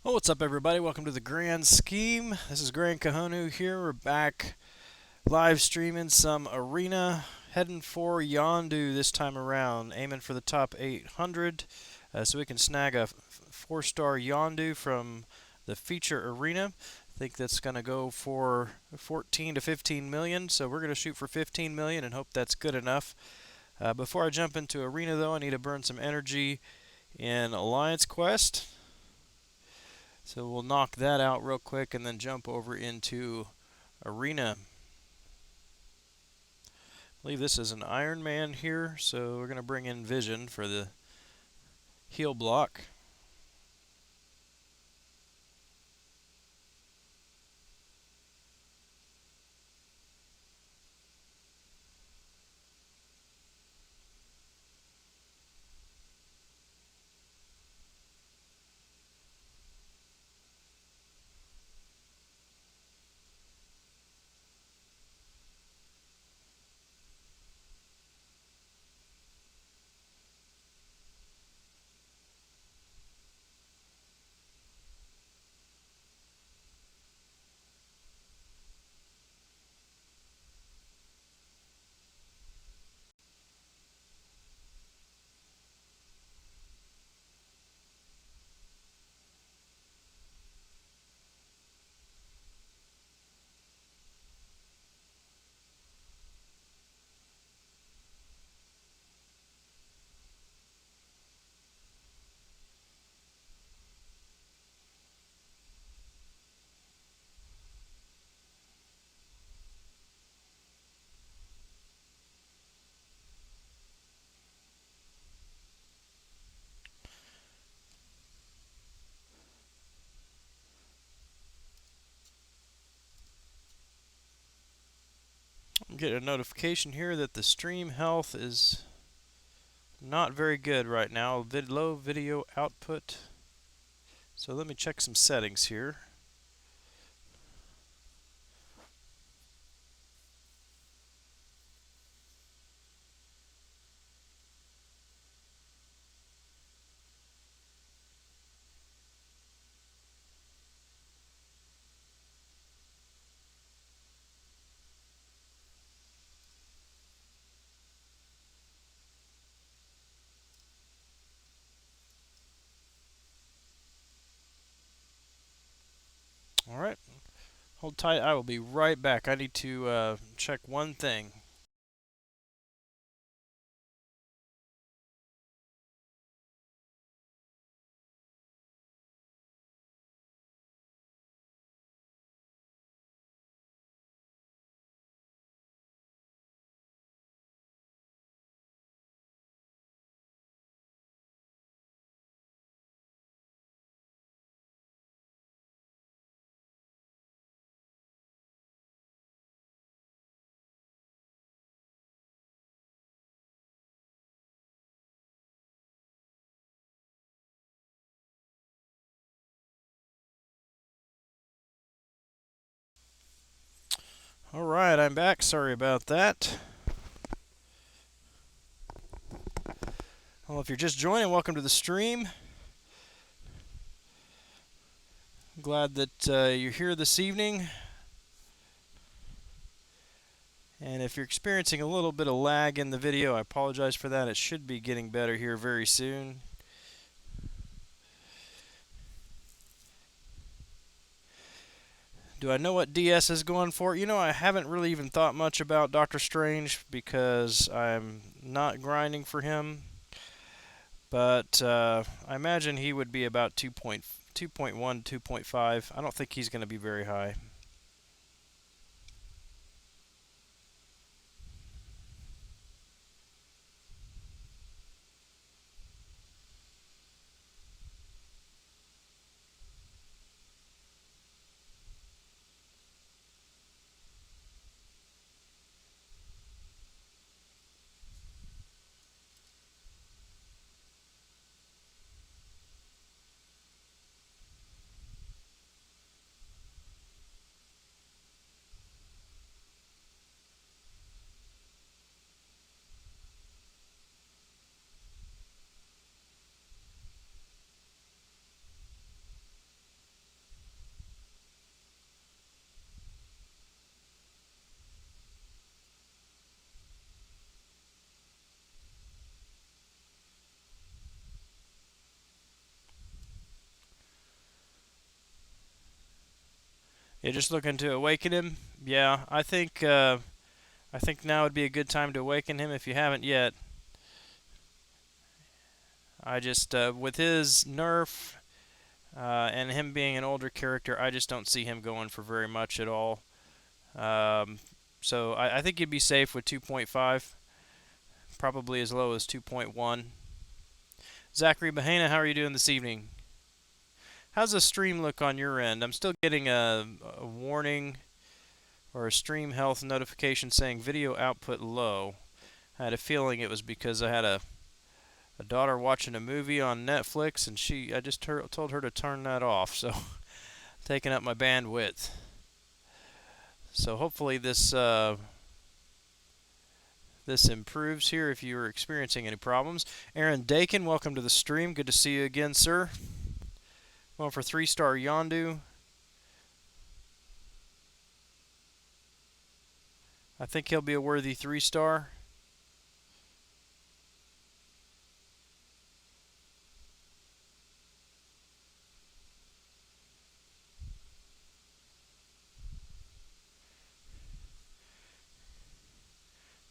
Well, what's up, everybody? Welcome to the Grand Scheme. This is Grand Kahonu here. We're back live streaming some arena, heading for Yondu this time around, aiming for the top 800 so we can snag a 4-star Yondu from the feature arena. I think that's going to go for 14 to 15 million, so we're going to shoot for 15 million and hope that's good enough. Before I jump into arena, though, I need to burn some energy in Alliance Quest. So we'll knock that out real quick and then jump over into Arena. I believe this is an Iron Man here, so we're going to bring in Vision for the heal block. I'm getting a notification here that the stream health is not very good right now. Low video output. So let me check some settings here. Alright, hold tight. I will be right back. I need to check one thing. Alright, I'm back. Sorry about that. Well, if you're just joining, welcome to the stream. Glad that you're here this evening. And if you're experiencing a little bit of lag in the video, I apologize for that. It should be getting better here very soon. Do I know what DS is going for? You know, I haven't really even thought much about Doctor Strange because I'm not grinding for him. But I imagine he would be about 2.1, 2.5. I don't think he's going to be very high. You're just looking to awaken him? Yeah, I think now would be a good time to awaken him if you haven't yet. I just with his nerf and him being an older character, I just don't see him going for very much at all. Um, so I think you'd be safe with 2.5, probably as low as 2.1. Zachary Bahena, how are you doing this evening? How's the stream look on your end? I'm still getting a warning or a stream health notification saying video output low. I had a feeling it was because I had a daughter watching a movie on Netflix, and I just told her to turn that off, so taking up my bandwidth. So hopefully this improves here if you are experiencing any problems. Aaron Dakin, welcome to the stream. Good to see you again, sir. Going for 3-star Yondu. I think he'll be a worthy 3-star.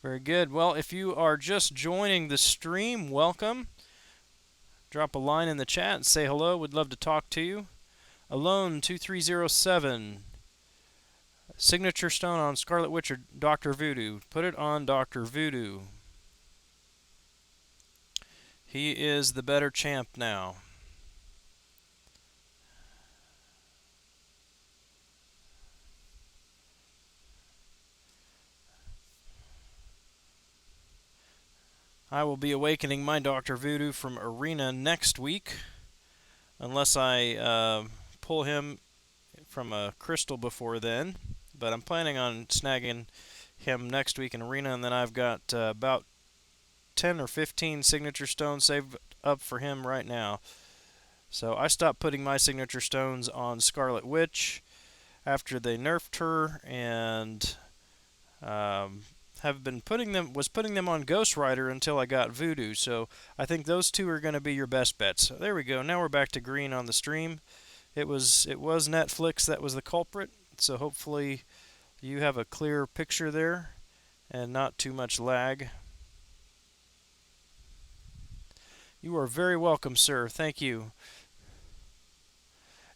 Very good. Well, if you are just joining the stream, welcome. Drop a line in the chat and say hello. We'd love to talk to you. Alone 2307. Signature stone on Scarlet Witch or Dr. Voodoo. Put it on Dr. Voodoo. He is the better champ now. I will be awakening my Dr. Voodoo from Arena next week, unless I pull him from a crystal before then. But I'm planning on snagging him next week in Arena, and then I've got about 10 or 15 signature stones saved up for him right now. So I stopped putting my signature stones on Scarlet Witch after they nerfed her, and was putting them on Ghost Rider until I got Voodoo. So I think those two are going to be your best bets. So there we go. Now we're back to green on the stream. It was Netflix that was the culprit. So hopefully you have a clear picture there and not too much lag. You are very welcome, sir. Thank you.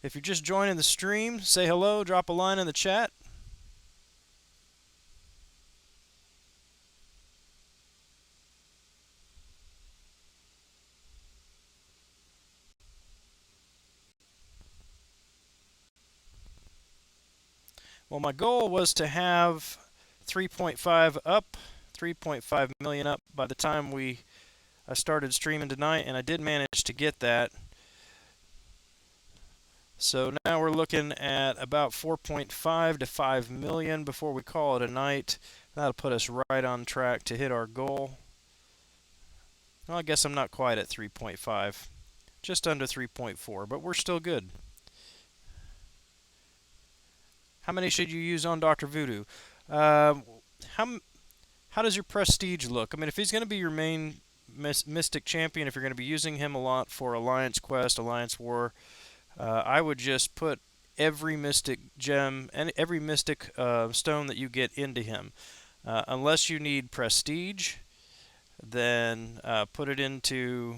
If you're just joining the stream, say hello, drop a line in the chat. Well, my goal was to have 3.5 up, 3.5 million up by the time I started streaming tonight, and I did manage to get that. So now we're looking at about 4.5 to 5 million before we call it a night. That'll put us right on track to hit our goal. Well, I guess I'm not quite at 3.5, just under 3.4, but we're still good. How many should you use on Dr. Voodoo? How does your prestige look? I mean, if he's going to be your main mystic champion, if you're going to be using him a lot for Alliance Quest, Alliance War, I would just put every mystic gem and every mystic stone that you get into him. Unless you need prestige, then put it into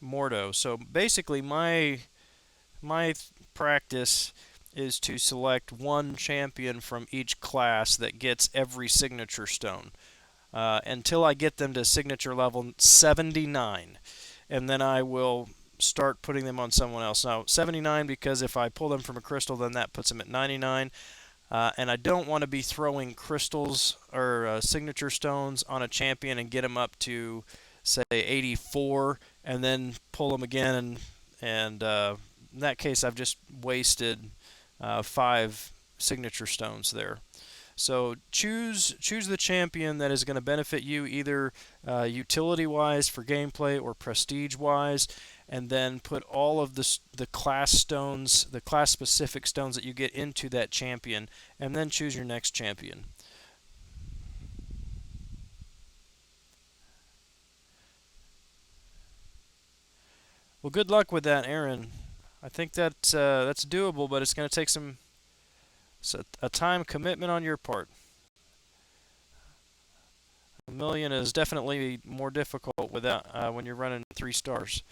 Mordo. So basically, my practice is to select one champion from each class that gets every signature stone until I get them to signature level 79, and then I will start putting them on someone else. Now 79 because if I pull them from a crystal, then that puts them at 99, and I don't want to be throwing crystals or signature stones on a champion and get them up to say 84 and then pull them again, and in that case I've just wasted 5 signature stones there. So choose the champion that is going to benefit you either utility-wise for gameplay or prestige-wise, and then put all of the class stones, the class-specific stones that you get into that champion, and then choose your next champion. Well, good luck with that, Aaron. I think that's doable, but it's going to take some So a time commitment on your part. A million is definitely more difficult without when you're running 3 stars.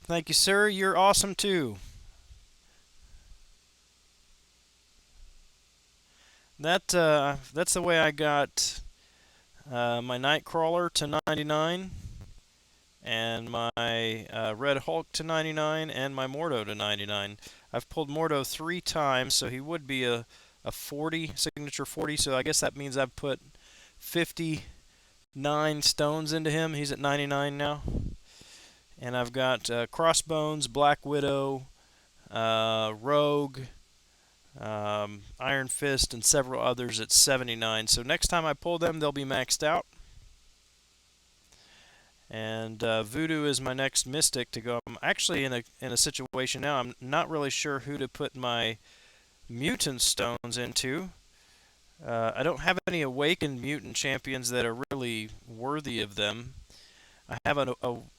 Thank you, sir. You're awesome too. That's the way I got my Nightcrawler to 99, and my Red Hulk to 99, and my Mordo to 99. I've pulled Mordo 3 times, so he would be a 40 signature 40. So I guess that means I've put 59 stones into him. He's at 99 now, and I've got Crossbones, Black Widow, Rogue, Iron Fist, and several others at 79. So next time I pull them, they'll be maxed out. And Voodoo is my next Mystic to go. I'm actually in a situation now. I'm not really sure who to put my Mutant Stones into. I don't have any Awakened Mutant Champions that are really worthy of them. I have an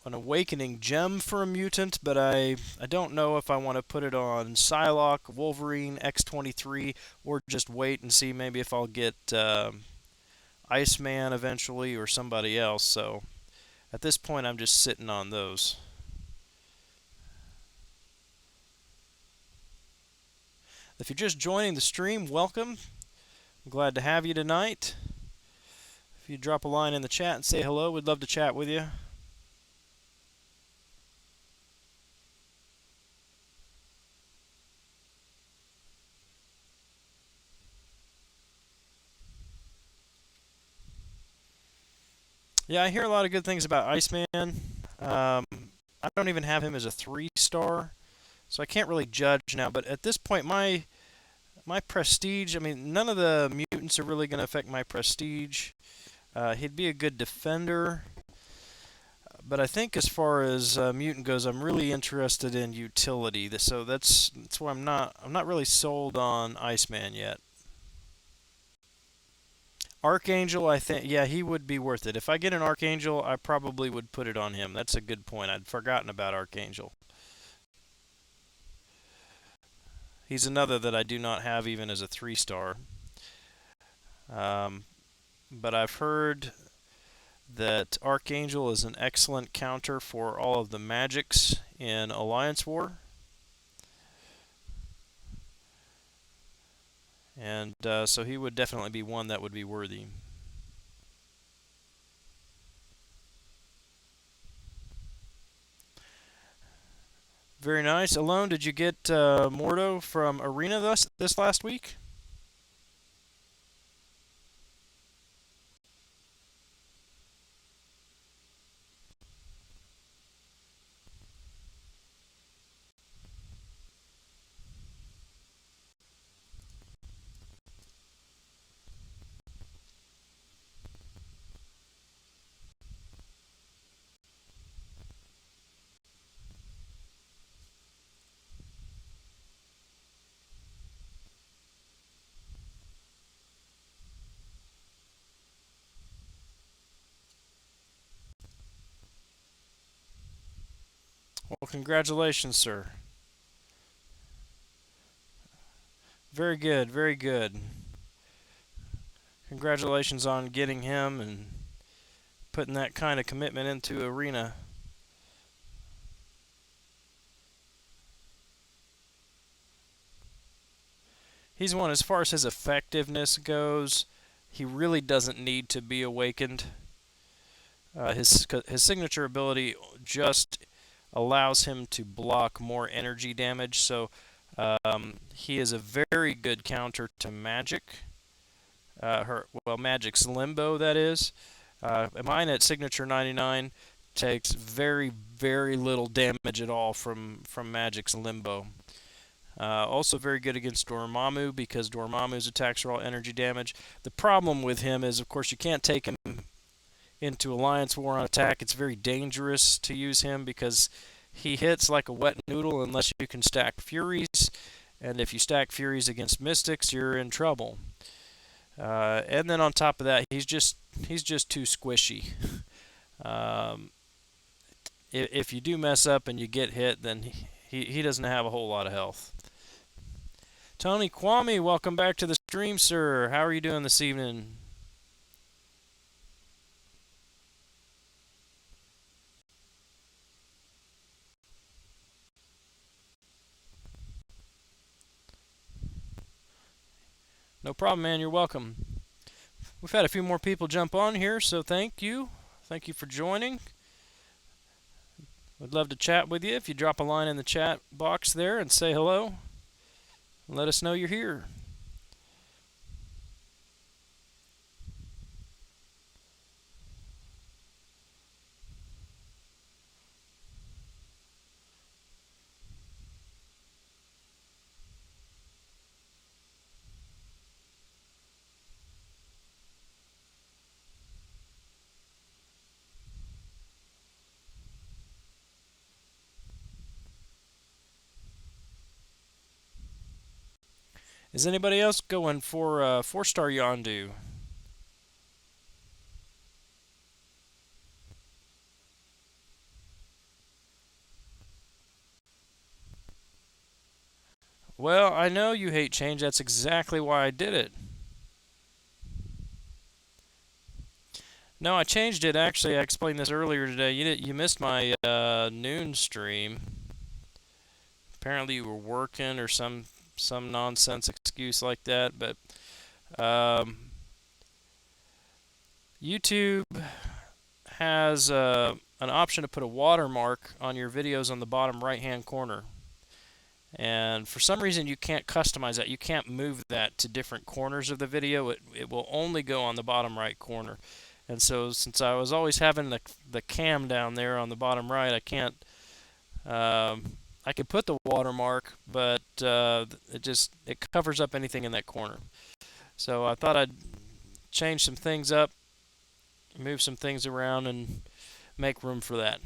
Awakening Gem for a Mutant, but I don't know if I want to put it on Psylocke, Wolverine, X-23, or just wait and see maybe if I'll get Iceman eventually or somebody else. So at this point, I'm just sitting on those. If you're just joining the stream, welcome. I'm glad to have you tonight. If you drop a line in the chat and say hello, we'd love to chat with you. Yeah, I hear a lot of good things about Iceman. I don't even have him as a 3-star, so I can't really judge now. But at this point, my prestige, I mean, none of the mutants are really going to affect my prestige. He'd be a good defender. But I think as far as mutant goes, I'm really interested in utility. So that's why I'm not really sold on Iceman yet. Archangel, I think, yeah, he would be worth it. If I get an Archangel, I probably would put it on him. That's a good point. I'd forgotten about Archangel. He's another that I do not have even as a 3-star. But I've heard that Archangel is an excellent counter for all of the magics in Alliance War. And so he would definitely be one that would be worthy. Very nice. Alone, did you get Mordo from Arena this last week? Well, congratulations, sir. Very good, very good. Congratulations on getting him and putting that kind of commitment into Arena. He's one, as far as his effectiveness goes, he really doesn't need to be awakened. His signature ability just allows him to block more energy damage, so he is a very good counter to Magic. Magic's Limbo, that is. Mine at signature 99 takes very, very little damage at all from Magic's Limbo. Also very good against Dormammu because Dormammu's attacks are all energy damage. The problem with him is, of course, you can't take him into Alliance War on attack. It's very dangerous to use him because he hits like a wet noodle unless you can stack Furies. And if you stack Furies against Mystics, you're in trouble. And then on top of that, he's just too squishy. If you do mess up and you get hit, then He doesn't have a whole lot of health. Tony Kwame, welcome back to the stream, sir. How are you doing this evening? No problem, man. You're welcome. We've had a few more people jump on here, so thank you. Thank you for joining. Would love to chat with you. If you drop a line in the chat box there and say hello, let us know you're here. Is anybody else going for 4-star Yondu? Well, I know you hate change. That's exactly why I did it. No, I changed it. Actually, I explained this earlier today. You missed my noon stream. Apparently, you were working or some nonsense excuse like that. But YouTube has an option to put a watermark on your videos on the bottom right-hand corner. And for some reason, you can't customize that. You can't move that to different corners of the video. It will only go on the bottom right corner. And so, since I was always having the cam down there on the bottom right, I can't. I could put the watermark, but it covers up anything in that corner. So I thought I'd change some things up, move some things around, and make room for that.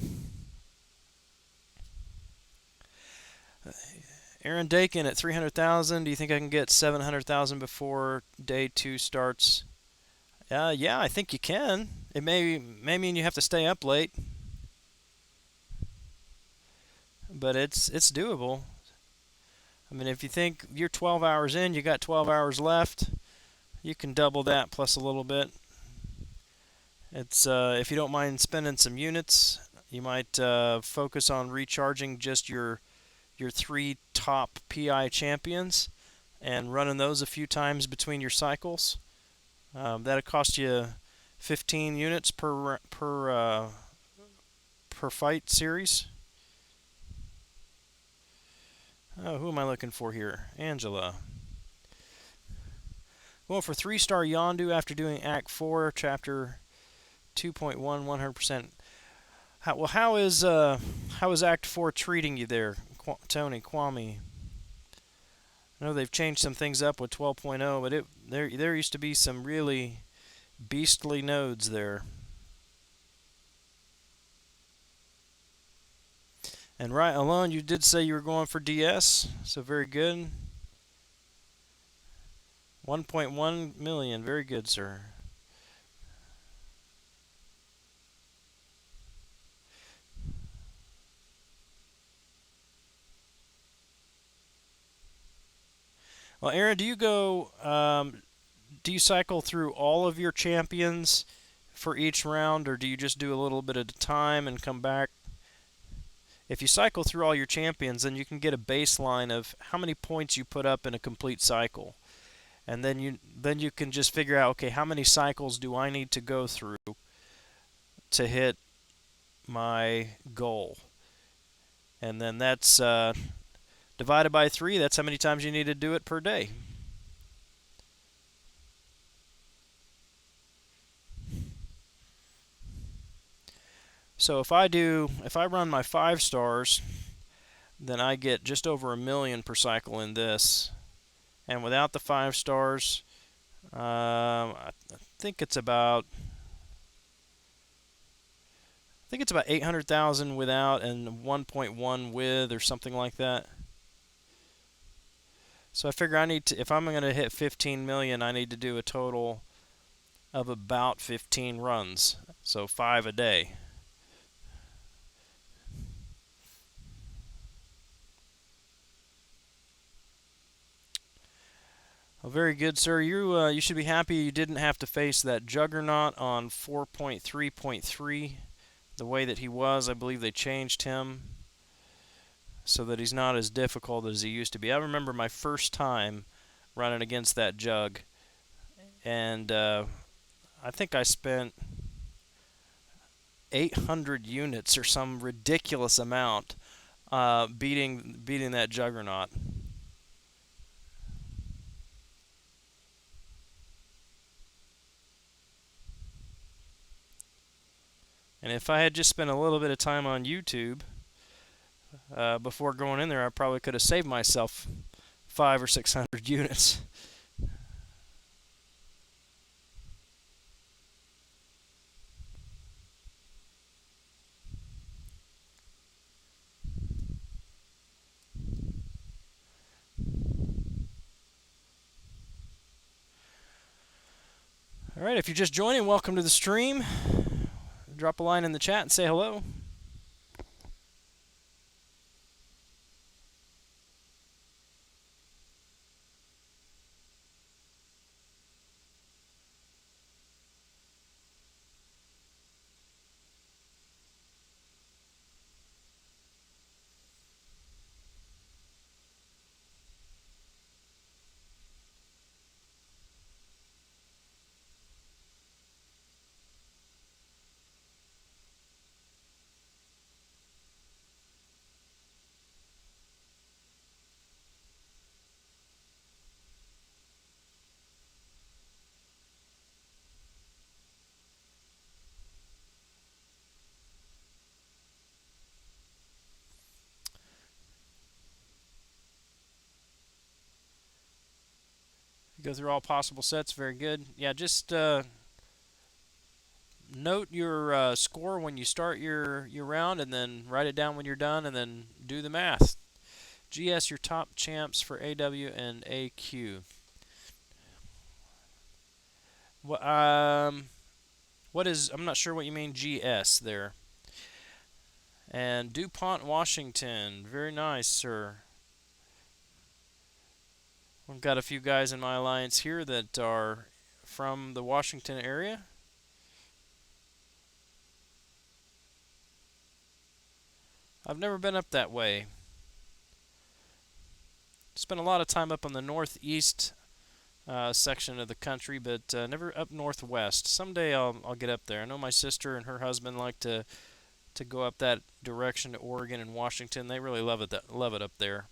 Aaron Dakin at 300,000. Do you think I can get 700,000 before day 2 starts? Yeah, I think you can. It may mean you have to stay up late, but it's doable. I mean, if you think you're 12 hours in, you got 12 hours left, you can double that plus a little bit. It's if you don't mind spending some units, you might focus on recharging just your 3 top PI champions and running those a few times between your cycles. That'll cost you 15 units per fight series. Oh, who am I looking for here? Angela. Going for 3-star Yondu after doing Act 4, Chapter 2.1, 100%. How is Act 4 treating you there, Tony Kwame? I know they've changed some things up with 12.0, but there used to be some really beastly nodes there. And right alone, you did say you were going for DS, so very good. 1.1 million, very good, sir. Well, Aaron, do you cycle through all of your champions for each round, or do you just do a little bit at a time and come back? If you cycle through all your champions, then you can get a baseline of how many points you put up in a complete cycle. And then you can just figure out, okay, how many cycles do I need to go through to hit my goal? And then that's divided by 3, that's how many times you need to do it per day. So if I run my 5 stars, then I get just over 1 million per cycle in this. And without the 5 stars, I think it's about 800,000 without and 1.1 with, or something like that. So I figure if I'm going to hit 15 million, I need to do a total of about 15 runs. So 5 a day. Well, very good, sir. You should be happy you didn't have to face that juggernaut on 4.3.3 the way that he was. I believe they changed him so that he's not as difficult as he used to be. I remember my first time running against that jug, and I think I spent 800 units or some ridiculous amount beating that juggernaut. And if I had just spent a little bit of time on YouTube before going in there, I probably could have saved myself 500 or 600 units. All right, if you're just joining, welcome to the stream. Drop a line in the chat and say hello. Go through all possible sets. Very good. Yeah, just note your score when you start your round, and then write it down when you're done, and then do the math. GS, your top champs for AW and AQ. What what is? I'm not sure what you mean GS there. And DuPont, Washington. Very nice, sir. We've got a few guys in my alliance here that are from the Washington area. I've never been up that way. Spent a lot of time up on the northeast section of the country, but never up northwest. Someday I'll get up there. I know my sister and her husband like to go up that direction to Oregon and Washington. They really love it up there.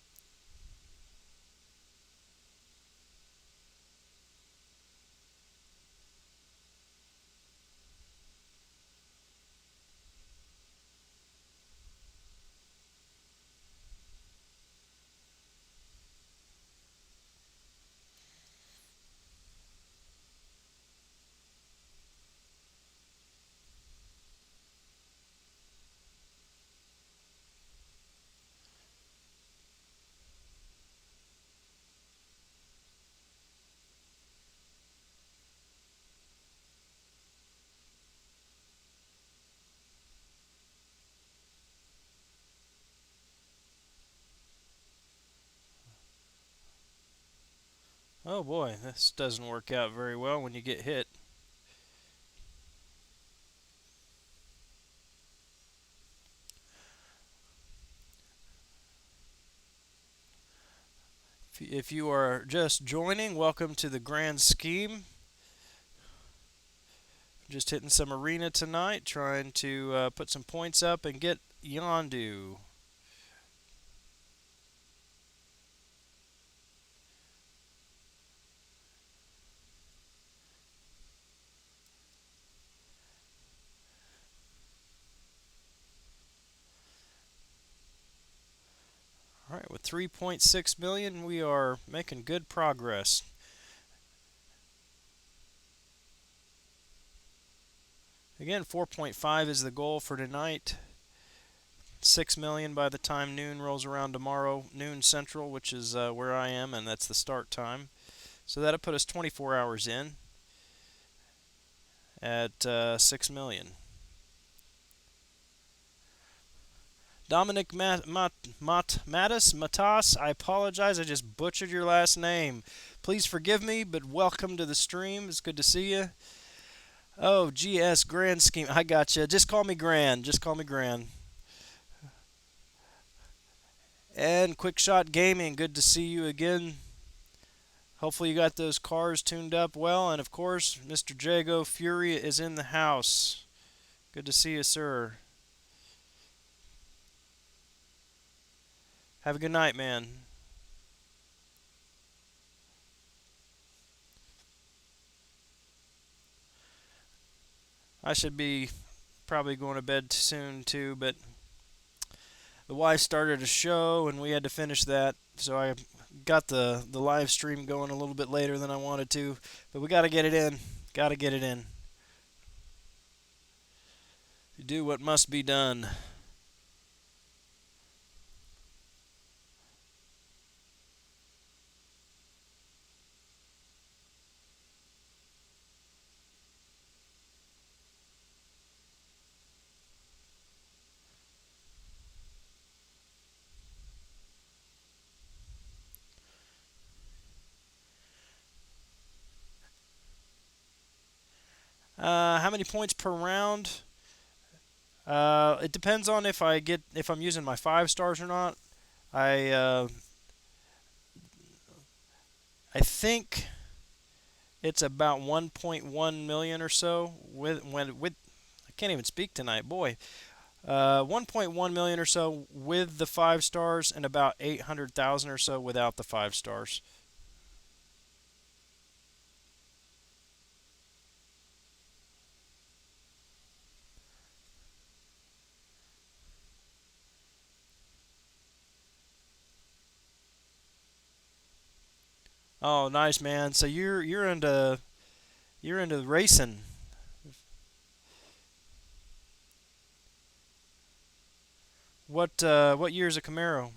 Oh boy, this doesn't work out very well when you get hit. If you are just joining, welcome to the grand scheme. Just hitting some arena tonight, trying to put some points up and get Yondu. All right, with 3.6 million, we are making good progress. Again, 4.5 is the goal for tonight. 6 million by the time noon rolls around tomorrow, noon central, which is where I am, and that's the start time. So that'll put us 24 hours in at 6 million. Dominic Matas, I apologize. I just butchered your last name. Please forgive me, but welcome to the stream. It's good to see you. Oh, GS Grand Scheme. I gotcha. Just call me Grand. Just call me Grand. And Quick Shot Gaming. Good to see you again. Hopefully you got those cars tuned up well. And of course, Mr. Jago Fury is in the house. Good to see you, sir. Have a good night, man. I should be probably going to bed soon too, but the wife started a show and we had to finish that, so I got the live stream going a little bit later than I wanted to, but we got to get it in. Got to get it in. Do what must be done. How many points per round? It depends on if I'm using my 5 stars or not. I uh, I think it's about 1.1 million or so with I can't even speak tonight, boy. 1.1 million or so with the 5 stars, and about 800,000 or so without the 5 stars. Oh, nice, man. So you're into racing. What year is a Camaro?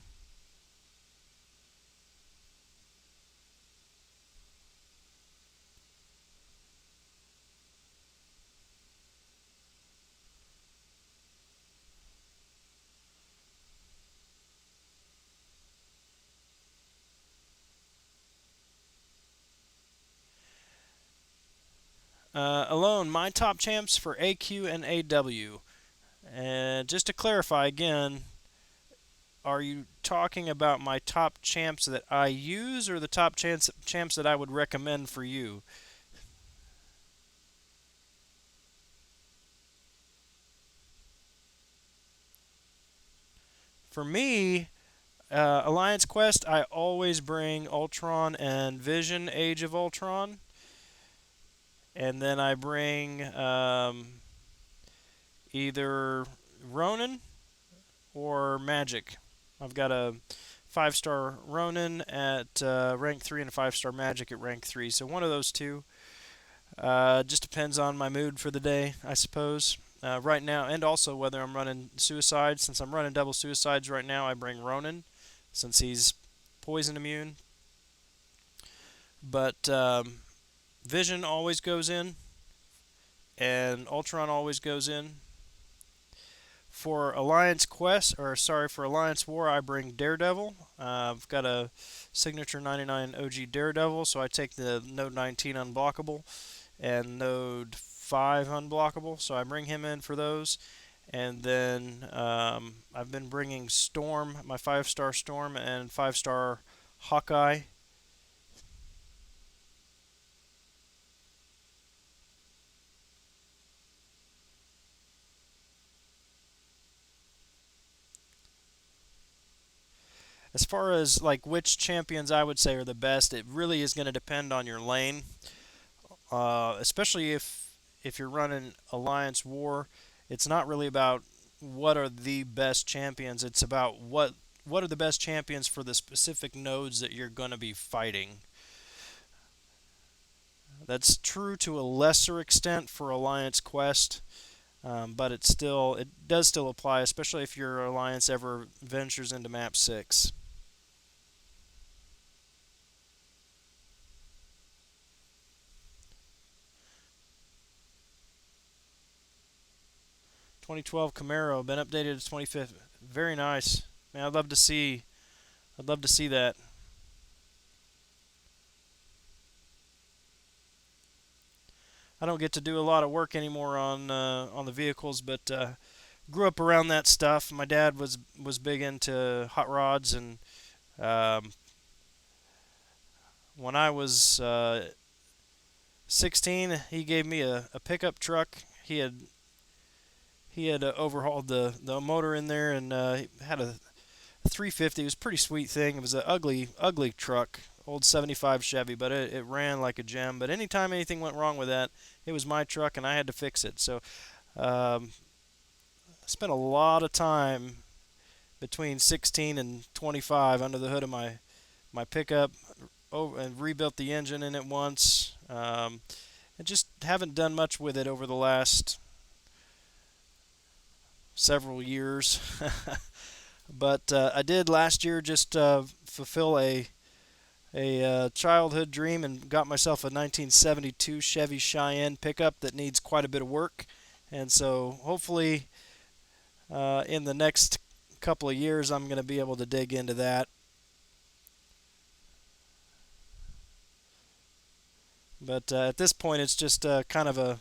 Alone, my top champs for AQ and AW. And just to clarify again, are you talking about my top champs that I use, or the top champs that I would recommend for you? For me, Alliance Quest, I always bring Ultron and Vision Age of Ultron. And then I bring either Ronin or Magic. I've got a 5 star Ronin at rank 3 and a 5 star Magic at rank 3. So one of those two. Just depends on my mood for the day, I suppose. Right now, and also whether I'm running Suicides. Since I'm running double Suicides right now, I bring Ronin, since he's poison immune. But Vision always goes in, and Ultron always goes in. For Alliance Quest, or sorry, for Alliance War, I bring Daredevil. I've got a signature 99 OG Daredevil, so I take the Node 19 unblockable and Node 5 unblockable, so I bring him in for those. And then I've been bringing Storm, my 5 star Storm, and 5 star Hawkeye. As far as like which champions I would say are the best, it really is going to depend on your lane. Especially if you're running Alliance War, it's not really about what are the best champions. It's about what are the best champions for the specific nodes that you're going to be fighting. That's true to a lesser extent for Alliance Quest, but it does still apply, especially if your alliance ever ventures into Map 6. 2012 Camaro been updated to 25th Very nice. Man, I'd love to see. I'd love to see that. I don't get to do a lot of work anymore on the vehicles, but grew up around that stuff. My dad was big into hot rods, and um, when I was 16, he gave me a pickup truck. He had overhauled the motor in there, and he had a 350. It was a pretty sweet thing. It was an ugly truck, old 75 Chevy, but it ran like a gem. But anytime anything went wrong with that, it was my truck, and I had to fix it. So um, I spent a lot of time between 16 and 25 under the hood of my pickup, over, and rebuilt the engine in it once. And just haven't done much with it over the last several years. But I did last year just fulfill a childhood dream and got myself a 1972 Chevy Cheyenne pickup that needs quite a bit of work. And so hopefully in the next couple of years I'm going to be able to dig into that. But at this point it's just kind of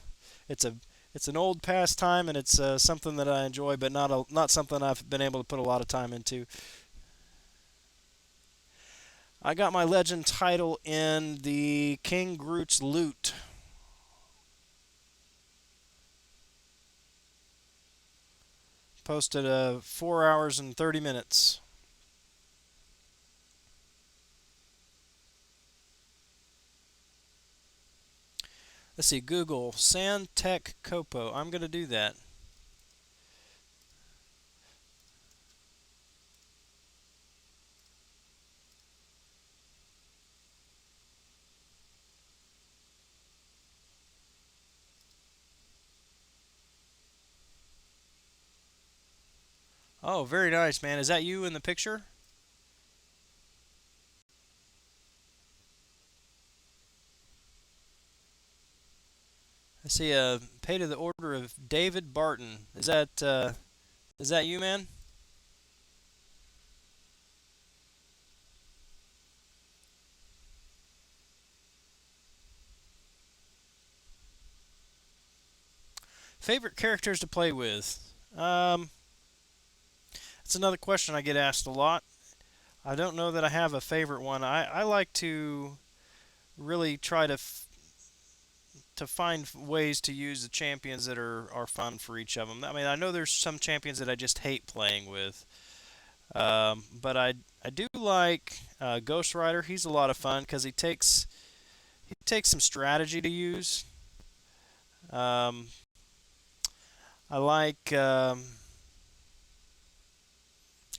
it's a it's an old pastime, and it's something that I enjoy, but not something I've been able to put a lot of time into. I got my legend title in the King Groot's Loot. Posted 4 hours and 30 minutes. Let's see, Google Sandtech Copo. I'm going to do that. Oh, very nice, man. Is that you in the picture? I see a pay to the order of David Barton. Is that you, man? Favorite characters to play with? Um, that's another question I get asked a lot. I don't know that I have a favorite one. I like to really try to find ways to use the champions that are fun for each of them. I mean, I know there's some champions that I just hate playing with, but I do like Ghost Rider. He's a lot of fun because he takes some strategy to use. Um, I like I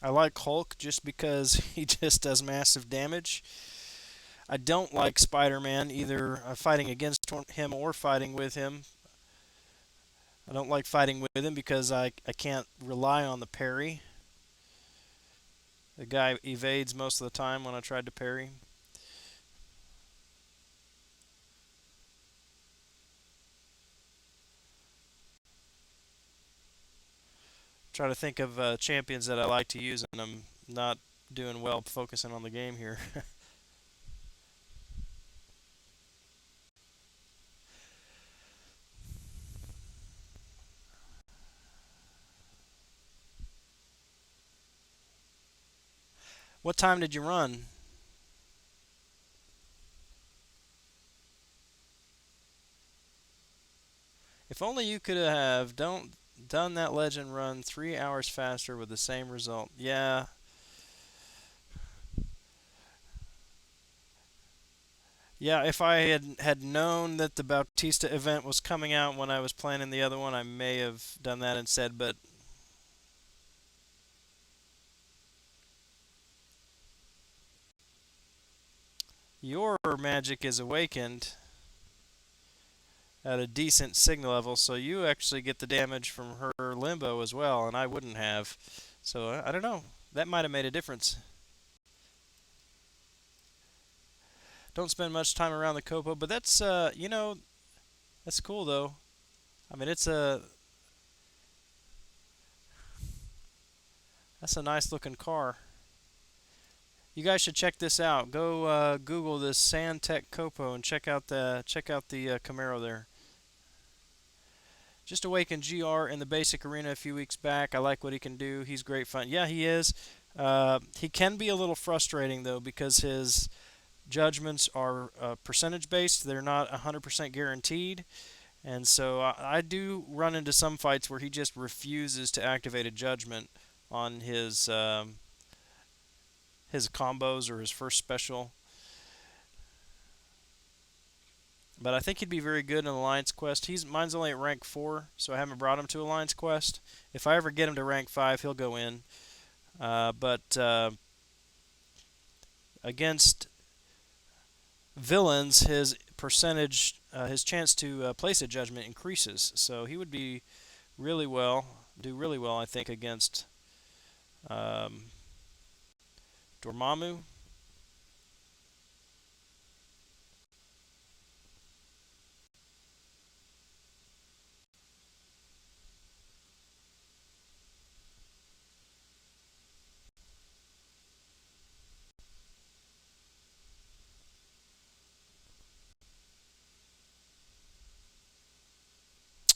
like Hulk just because he just does massive damage. I don't like Spider-Man either, fighting against him or fighting with him. I don't like fighting with him because I can't rely on the parry. The guy evades most of the time when I tried to parry. Try to think of champions that I like to use, and I'm not doing well focusing on the game here. What time did you run? If only you could have don't done that legend run 3 hours faster with the same result. Yeah, yeah. If I had known that the Bautista event was coming out when I was planning the other one, I may have done that instead. But your magic is awakened at a decent signal level, so you actually get the damage from her limbo as well, and I wouldn't have. So I don't know. That might have made a difference. Don't spend much time around the Copo, but that's that's cool though. I mean, That's a nice looking car. You guys should check this out. Go Google this Sandtech Copo and check out the Camaro there. Just awakened GR in the basic arena a few weeks back. I like what he can do. He's great fun. Yeah, he is. He can be a little frustrating though because his judgments are percentage based. They're not 100% guaranteed. And so I do run into some fights where he just refuses to activate a judgment on his combos or his first special. But I think he'd be very good in Alliance Quest. Mine's only at rank 4, so I haven't brought him to Alliance Quest. If I ever get him to rank 5, he'll go in. But against villains, his percentage, his chance to place a judgment increases. So he would do really well, I think, against um, Dormammu.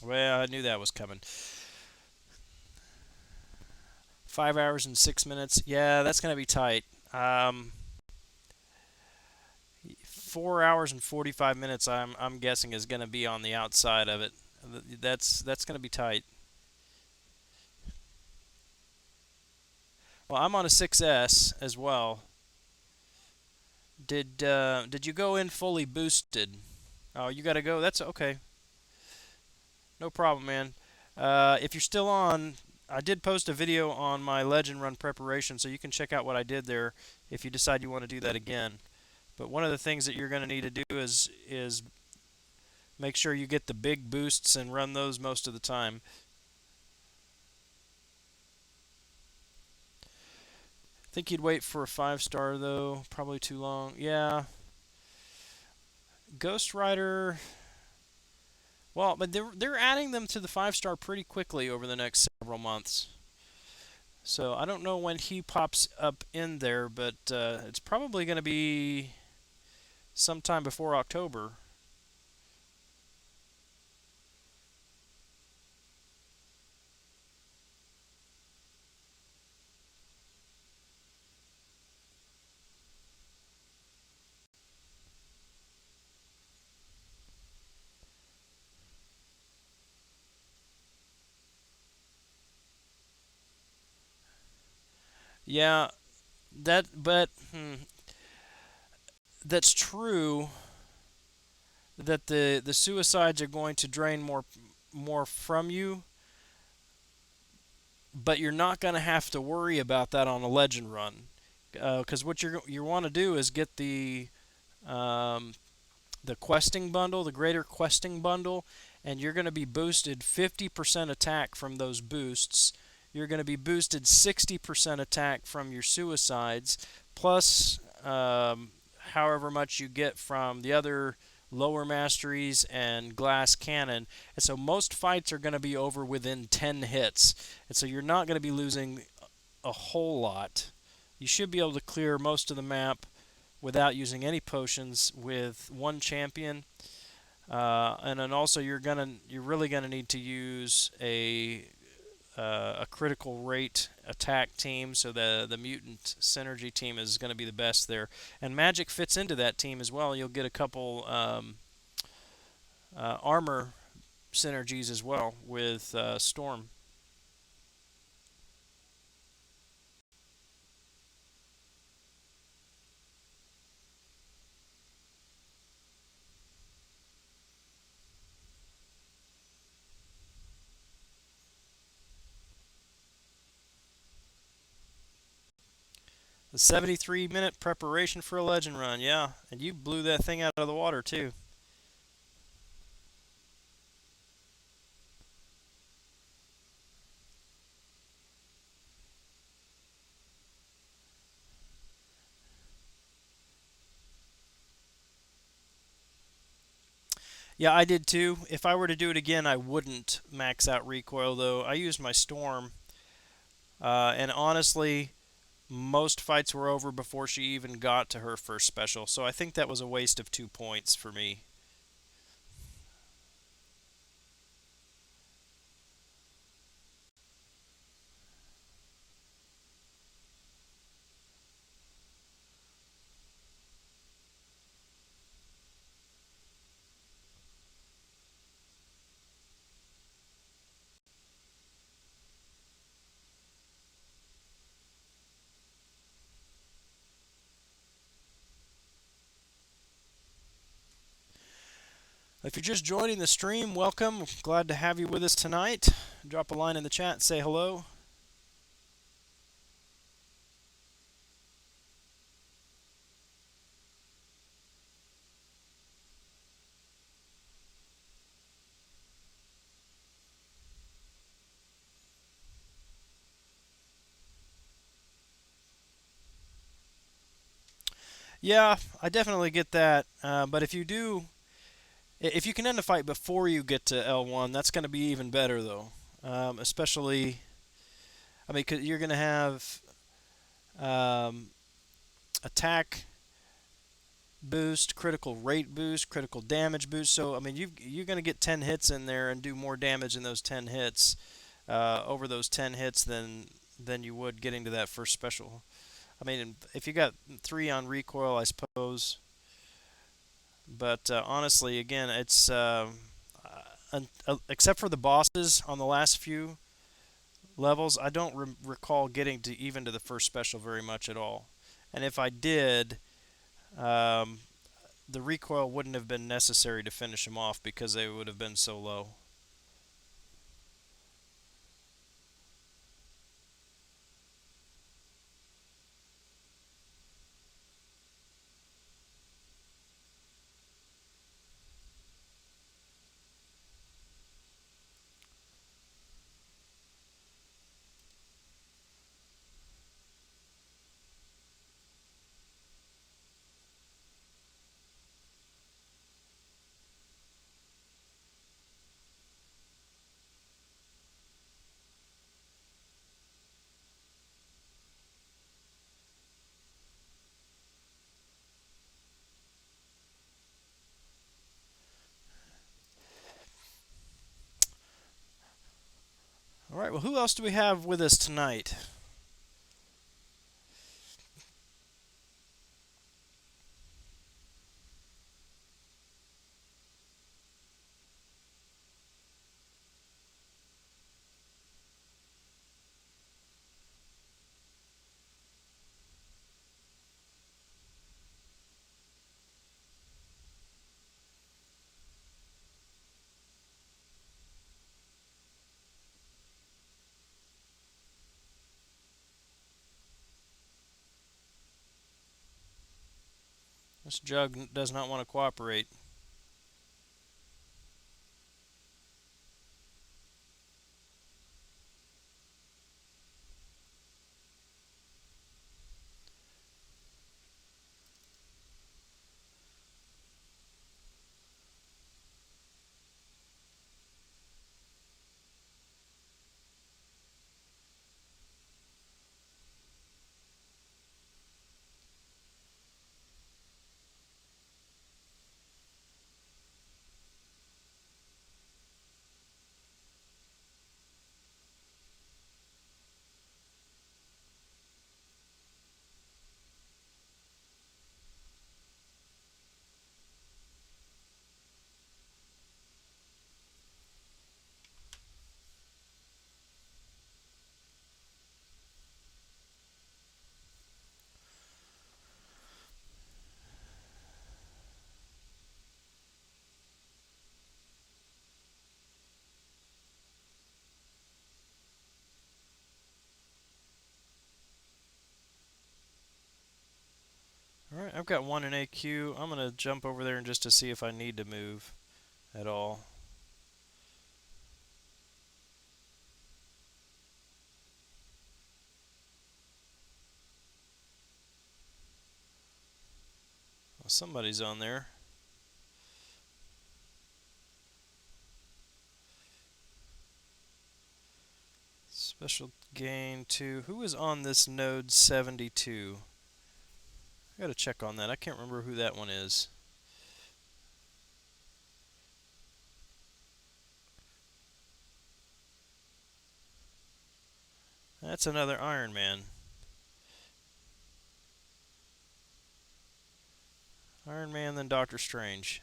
Well, I knew that was coming. 5 hours and 6 minutes. Yeah, that's gonna be tight. 4 hours and 45 minutes. I'm guessing is gonna be on the outside of it. That's gonna be tight. Well, I'm on a 6S as well. Did you go in fully boosted? Oh, you gotta go. That's okay. No problem, man. If you're still on, I did post a video on my Legend Run preparation, so you can check out what I did there if you decide you want to do that again. But one of the things that you're going to need to do is make sure you get the big boosts and run those most of the time. I think you'd wait for a 5-star though, probably too long. Yeah, Ghost Rider. Well, but they're adding them to the 5-star pretty quickly over the next several months. So I don't know when he pops up in there, but it's probably going to be sometime before October. Yeah, that's true that the suicides are going to drain more from you, but you're not going to have to worry about that on a legend run, because what you want to do is get um, the questing bundle, the greater questing bundle, and you're going to be boosted 50% attack from those boosts. You're going to be boosted 60% attack from your suicides, plus however much you get from the other lower masteries and glass cannon. And so most fights are going to be over within 10 hits. And so you're not going to be losing a whole lot. You should be able to clear most of the map without using any potions with one champion. And then also you're really gonna need to use a critical rate attack team. So the mutant synergy team is going to be the best there, and magic fits into that team as well. You'll get a couple armor synergies as well with Storm. The 73-minute preparation for a legend run, yeah, and you blew that thing out of the water too. Yeah, I did too. If I were to do it again, I wouldn't max out recoil though. I used my Storm And honestly, most fights were over before she even got to her first special. So I think that was a waste of 2 points for me. If you're just joining the stream, welcome. Glad to have you with us tonight. Drop a line in the chat, say hello. Yeah, I definitely get that. But if you can end a fight before you get to L1, that's going to be even better, though. Especially, I mean, 'cause you're going to have um, attack boost, critical rate boost, critical damage boost. So, I mean, you're going to get 10 hits in there and do more damage in those 10 hits over those 10 hits than you would getting to that first special. I mean, if you got 3 on recoil, I suppose. But honestly, again, it's except for the bosses on the last few levels, I don't recall getting to even to the first special very much at all. And if I did, um, the recoil wouldn't have been necessary to finish them off because they would have been so low. All right, well, who else do we have with us tonight? This Jug does not want to cooperate. All right, I've got one in AQ. I'm going to jump over there and just to see if I need to move at all. Well, somebody's on there. Special gain 2. Who is on this node 72? I gotta check on that. I can't remember who that one is. That's another Iron Man. Iron Man, then Doctor Strange.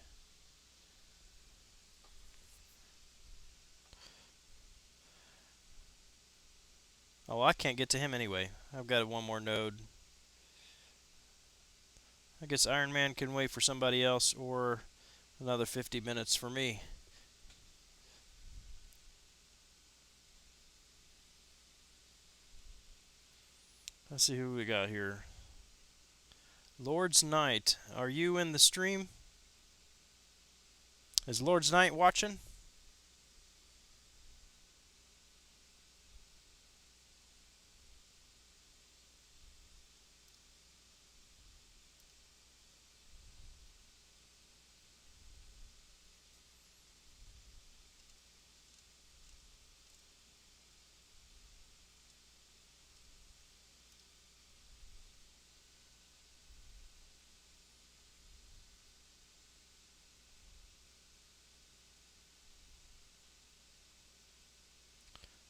Oh, I can't get to him anyway. I've got one more node. I guess Iron Man can wait for somebody else, or another 50 minutes for me. Let's see who we got here. Lord's Knight, are you in the stream? Is Lord's Knight watching?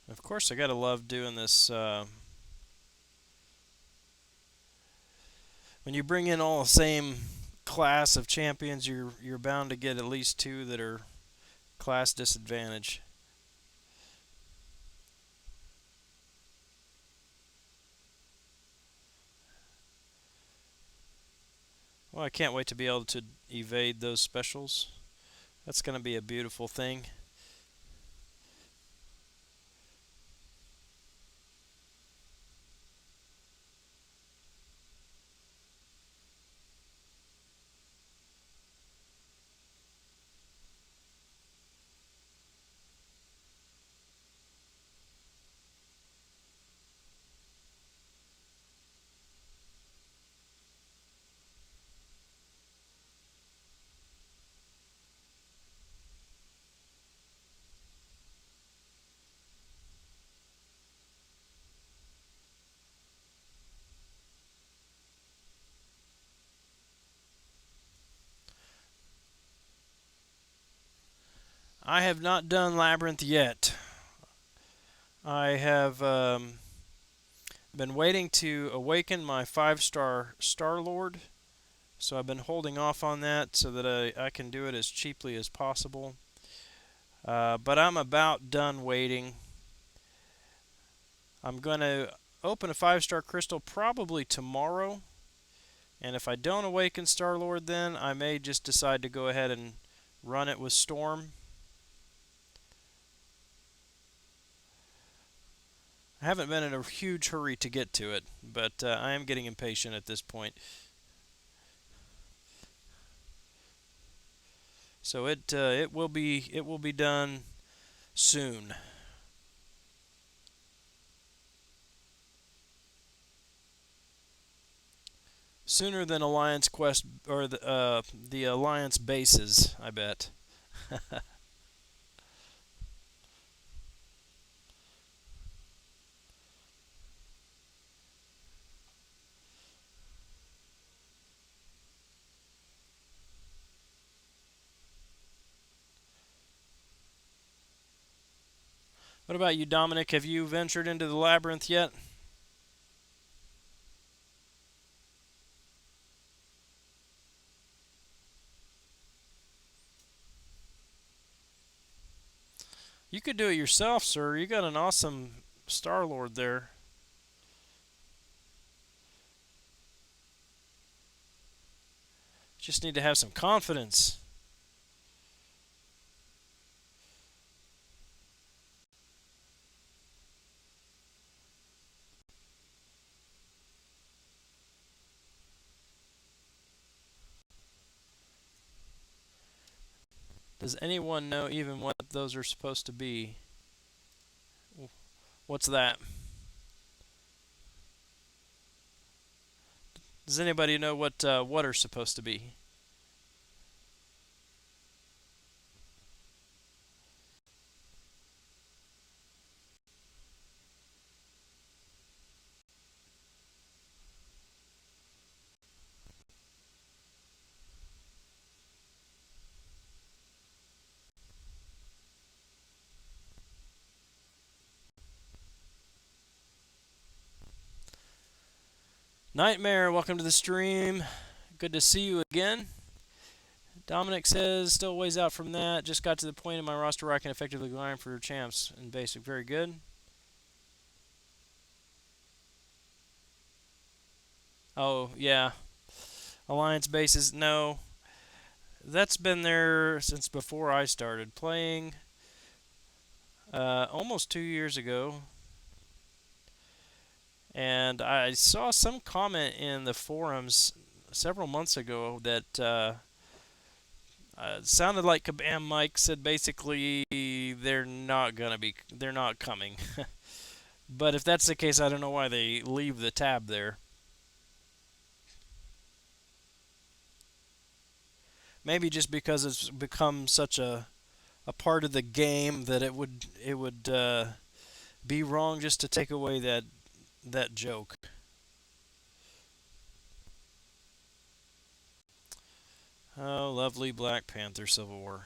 Of course, I gotta love doing this. When you bring in all the same class of champions, you're bound to get at least two that are class disadvantage. Well, I can't wait to be able to evade those specials. That's going to be a beautiful thing. I have not done Labyrinth yet. I have been waiting to awaken my 5-star Star-Lord, so I've been holding off on that so that I can do it as cheaply as possible. But I'm about done waiting. I'm going to open a 5-star crystal probably tomorrow, and if I don't awaken Star-Lord then, I may just decide to go ahead and run it with Storm. I haven't been in a huge hurry to get to it, but I am getting impatient at this point. So it will be done soon. Sooner than Alliance Quest or the Alliance bases, I bet. What about you, Dominic? Have you ventured into the labyrinth yet? You could do it yourself, sir. You got an awesome Star-Lord there. Just need to have some confidence. Does anyone know even what those are supposed to be? What's that? Does anybody know what are supposed to be? Nightmare, welcome to the stream. Good to see you again. Dominic says, still ways out from that. Just got to the point in my roster where I can effectively grind for champs in basic. Very good. Oh, yeah. Alliance bases, no. That's been there since before I started playing. Almost 2 years ago. And I saw some comment in the forums several months ago that sounded like Kabam Mike said basically they're not coming. But if that's the case, I don't know why they leave the tab there. Maybe just because it's become such a part of the game that it would be wrong just to take away that joke. Oh, lovely Black Panther Civil War.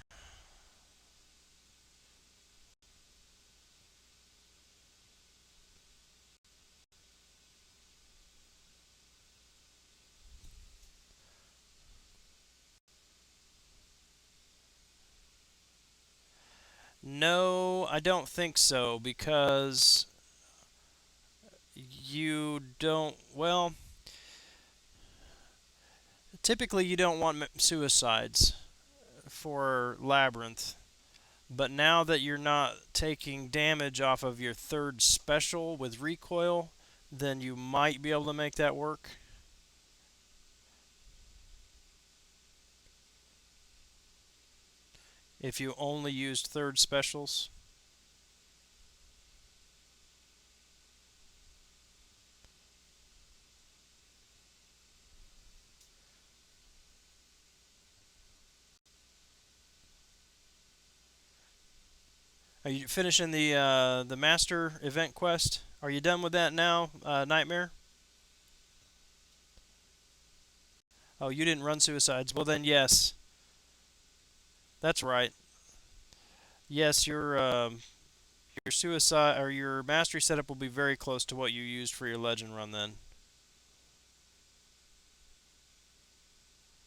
No, I don't think so because you don't. Well, typically you don't want suicides for Labyrinth. But now that you're not taking damage off of your third special with recoil, then you might be able to make that work. If you only used third specials. Are you finishing the master event quest? Are you done with that now, Nightmare? Oh, you didn't run suicides. Well then, yes, that's right. Yes, your suicide or your mastery setup will be very close to what you used for your legend run. Then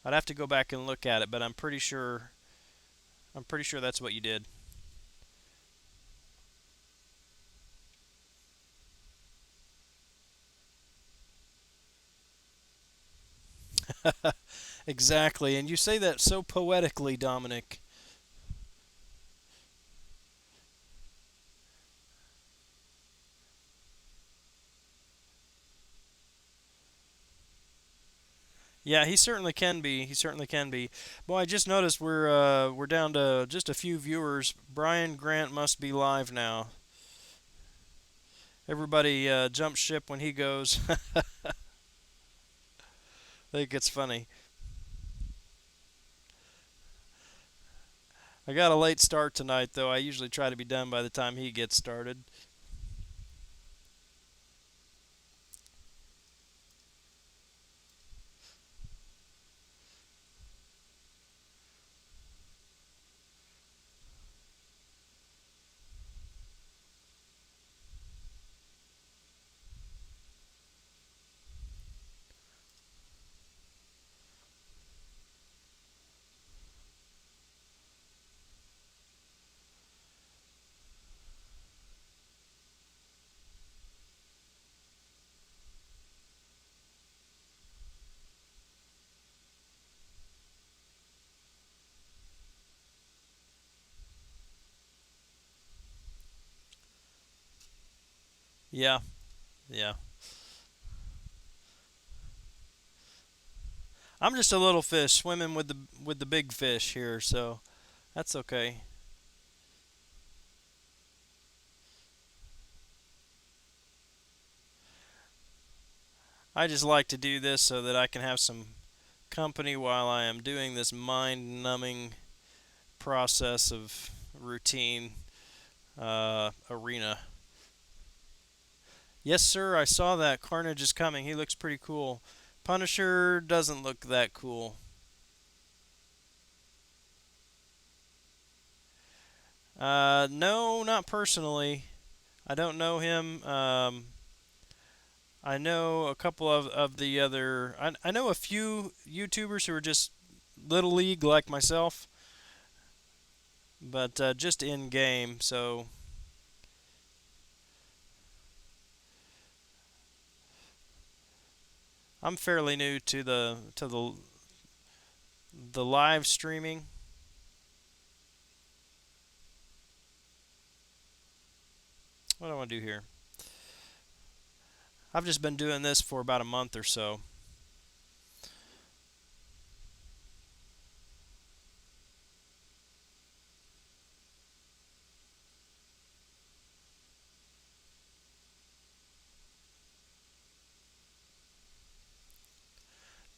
I'd have to go back and look at it, but I'm pretty sure that's what you did. Exactly, and you say that so poetically, Dominic. Yeah, he certainly can be. He certainly can be. Boy, I just noticed we're down to just a few viewers. Brian Grant must be live now. Everybody jump ship when he goes. I think it's funny. I got a late start tonight, though. I usually try to be done by the time he gets started. Yeah, yeah. I'm just a little fish swimming with the big fish here, so that's okay. I just like to do this so that I can have some company while I am doing this mind-numbing process of routine arena. Yes, sir, I saw that. Carnage is coming. He looks pretty cool. Punisher doesn't look that cool. No, not personally. I don't know him. I know a couple of the other. I know a few YouTubers who are just Little League like myself, but just in game. So I'm fairly new to the live streaming. What do I want to do here? I've just been doing this for about a month or so.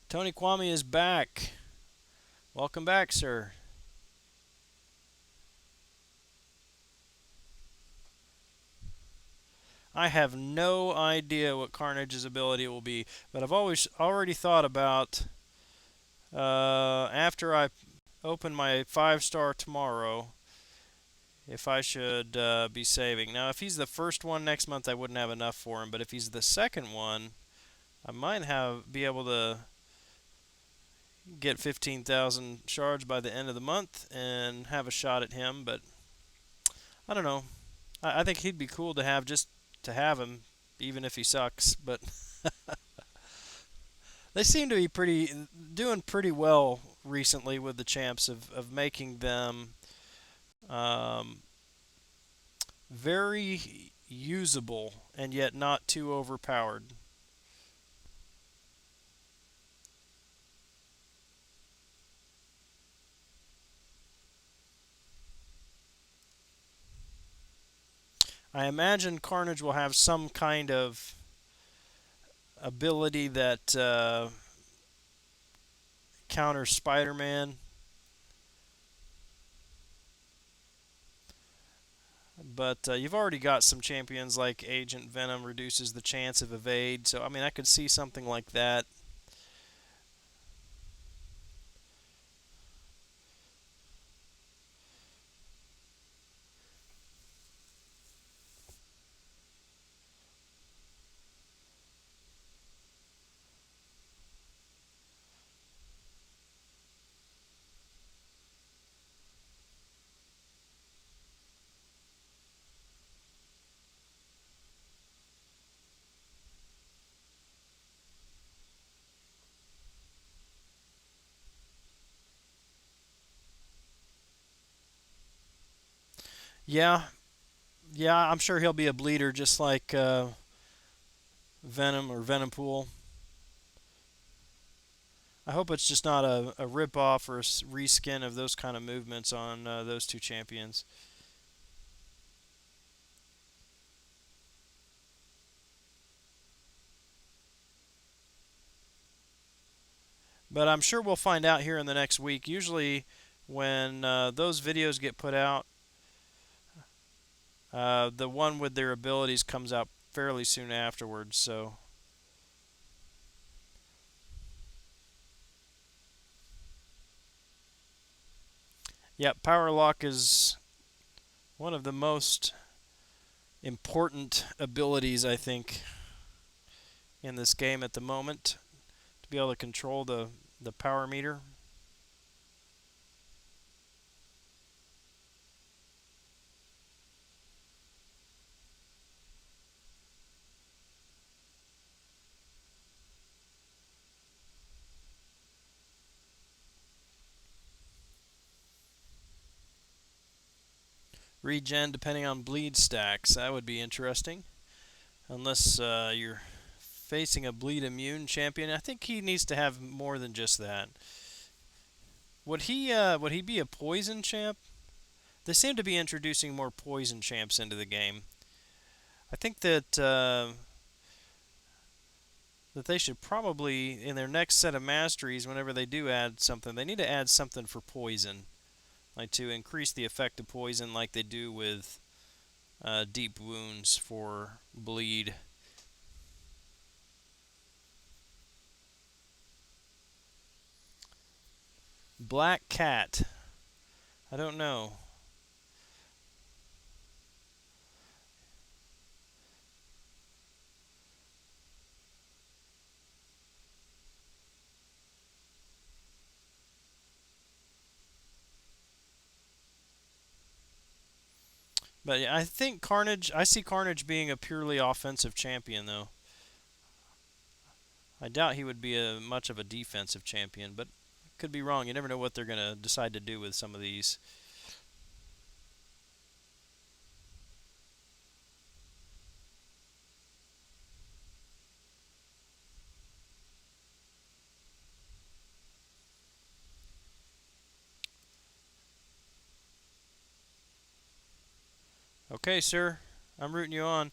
Tony Kwame is back. Welcome back, sir. I have no idea what Carnage's ability will be, but I've always already thought about after I open my 5-star tomorrow if I should be saving. Now, if he's the first one next month, I wouldn't have enough for him, but if he's the second one, I might be able to get 15,000 shards by the end of the month and have a shot at him, but I don't know. I think he'd be cool to have just to have him, even if he sucks. But they seem to be doing pretty well recently with the champs of making them um, very usable and yet not too overpowered. I imagine Carnage will have some kind of ability that counters Spider-Man. But you've already got some champions like Agent Venom reduces the chance of evade. So, I mean, I could see something like that. Yeah, yeah, I'm sure he'll be a bleeder just like Venom or Venompool. I hope it's just not a rip-off or a reskin of those kind of movements on those two champions. But I'm sure we'll find out here in the next week. Usually, when those videos get put out, the one with their abilities comes out fairly soon afterwards. So, yeah, Power Lock is one of the most important abilities, I think, in this game at the moment to be able to control the power meter. Regen depending on bleed stacks. That would be interesting. Unless you're facing a bleed immune champion. I think he needs to have more than just that. Would he be a poison champ? They seem to be introducing more poison champs into the game. I think that they should probably in their next set of masteries, whenever they do add something, they need to add something for poison, like to increase the effect of poison, like they do with deep wounds for bleed. Black Cat. I don't know. But yeah, I think Carnage. I see Carnage being a purely offensive champion, though. I doubt he would be a much of a defensive champion, but could be wrong. You never know what they're gonna decide to do with some of these. Okay, sir. I'm rooting you on.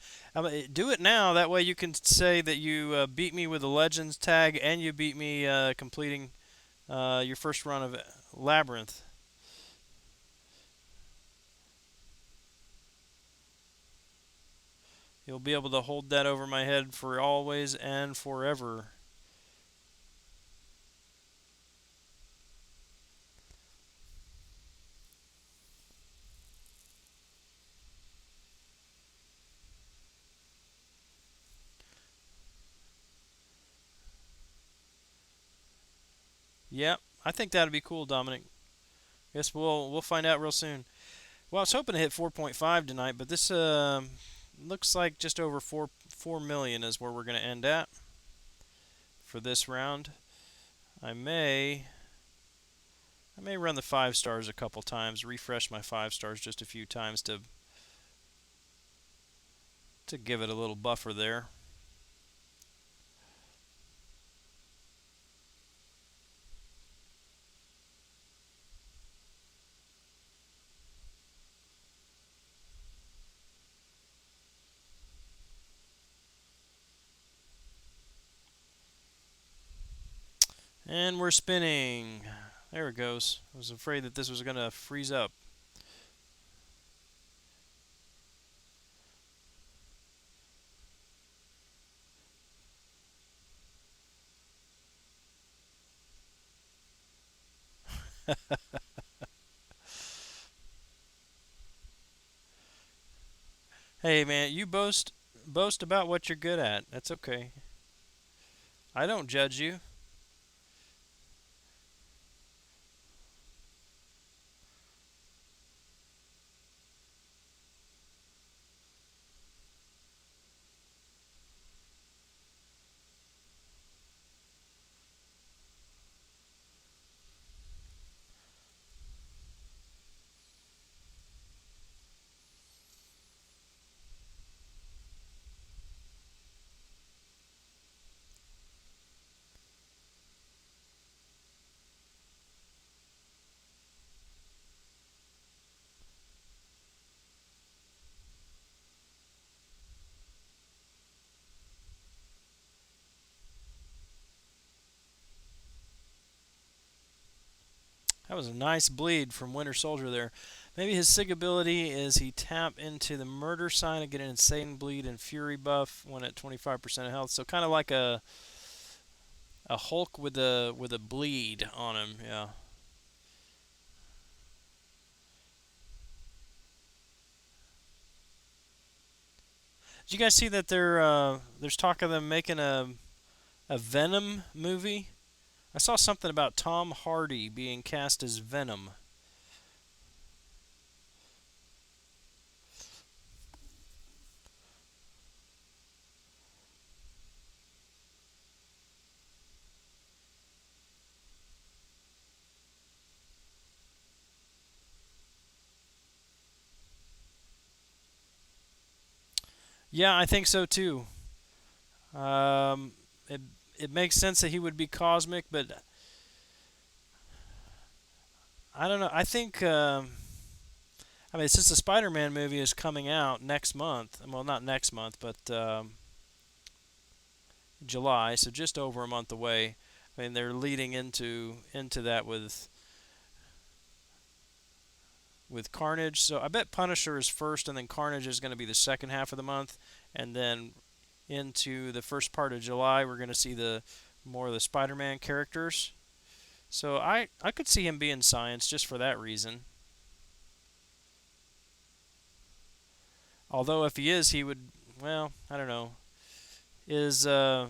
Do it now. That way you can say that you beat me with the Legends tag and you beat me completing your first run of Labyrinth. You'll be able to hold that over my head for always and forever. Yep, I think that'd be cool, Dominic. Guess we'll find out real soon. Well, I was hoping to hit 4.5 tonight, but this looks like just over 4 million is where we're going to end at for this round. I may I may run the 5 stars a couple times, refresh my 5 stars just a few times to give it a little buffer there. And we're spinning. There it goes. I was afraid that this was going to freeze up. Hey man, you boast about what you're good at. That's okay. I don't judge you. That was a nice bleed from Winter Soldier there. Maybe his sig ability is he tap into the murder sign and get an insane bleed and fury buff when at 25% of health. So kind of like a Hulk with a bleed on him. Yeah. Did you guys see that there's talk of them making a Venom movie? I saw something about Tom Hardy being cast as Venom. Yeah, I think so too. Um, it it makes sense that he would be cosmic, but I don't know. I think I mean since the Spider-Man movie is coming out next month, well not next month, but July, so just over a month away. I mean they're leading into that with Carnage. So I bet Punisher is first, and then Carnage is going to be the second half of the month, and then into the first part of July, we're going to see the more of the Spider-Man characters. So I could see him being science just for that reason. Although if he is, he would. Well, I don't know. Is uh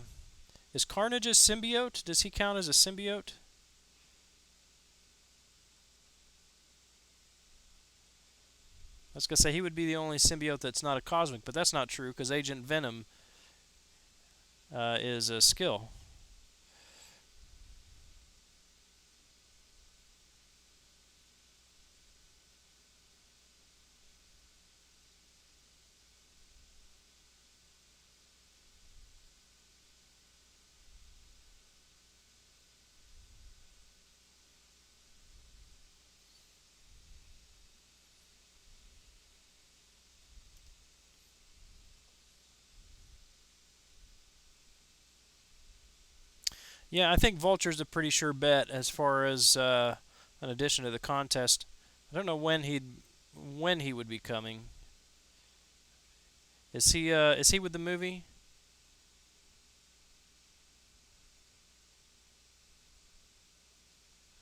is Carnage a symbiote? Does he count as a symbiote? was gonna say he would be the only symbiote that's not a cosmic, but that's not true because Agent Venom is a skill. Yeah, I think Vulture's a pretty sure bet as far as an addition to the contest. I don't know when he would be coming. Is he with the movie?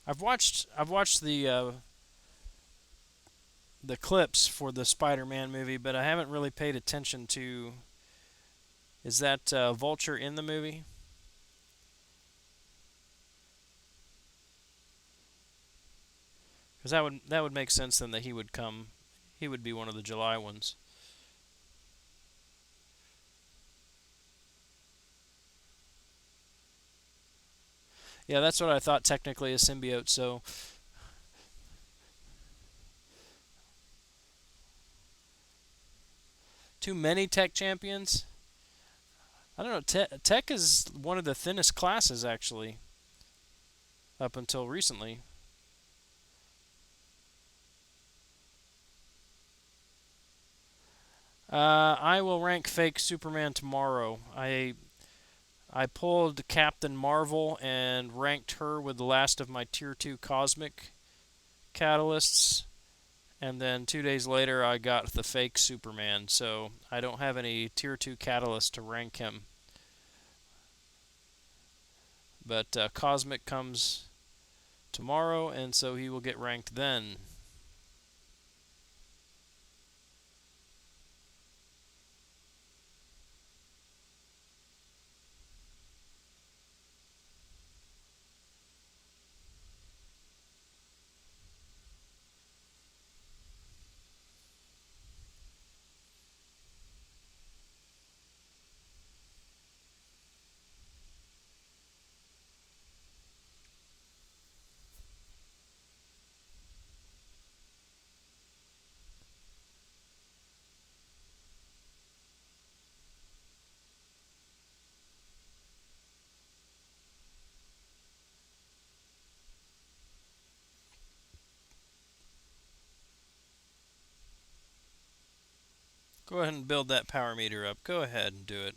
I've watched the clips for the Spider-Man movie, but I haven't really paid attention to. Is that Vulture in the movie? Because that would make sense then that he would come. He would be one of the July ones. Yeah, that's what I thought. Technically, a symbiote. So too many tech champions. I don't know. Tech is one of the thinnest classes actually up until recently. I will rank fake Superman tomorrow. I pulled Captain Marvel and ranked her with the last of my tier 2 cosmic catalysts. And then 2 days later, I got the fake Superman. So I don't have any tier 2 catalysts to rank him. But Cosmic comes tomorrow, and so he will get ranked then. Go ahead and build that power meter up. Go ahead and do it.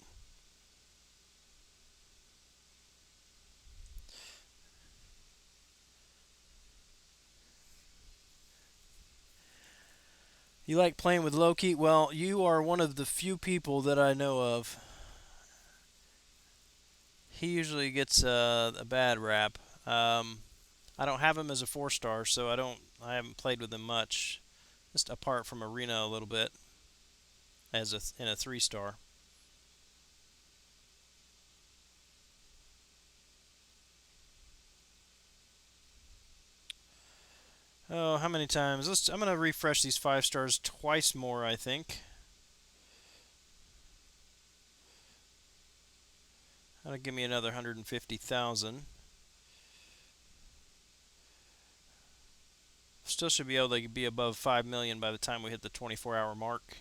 You like playing with Loki? Well, you are one of the few people that I know of. He usually gets a bad rap. I don't have him as a 4 star, so I haven't played with him much, just apart from Arena a little bit as in a 3 star. Oh, how many times? I'm gonna refresh these 5 stars twice more, I think. That'll give me another 150,000. Still should be able to be above 5 million by the time we hit the 24-hour mark.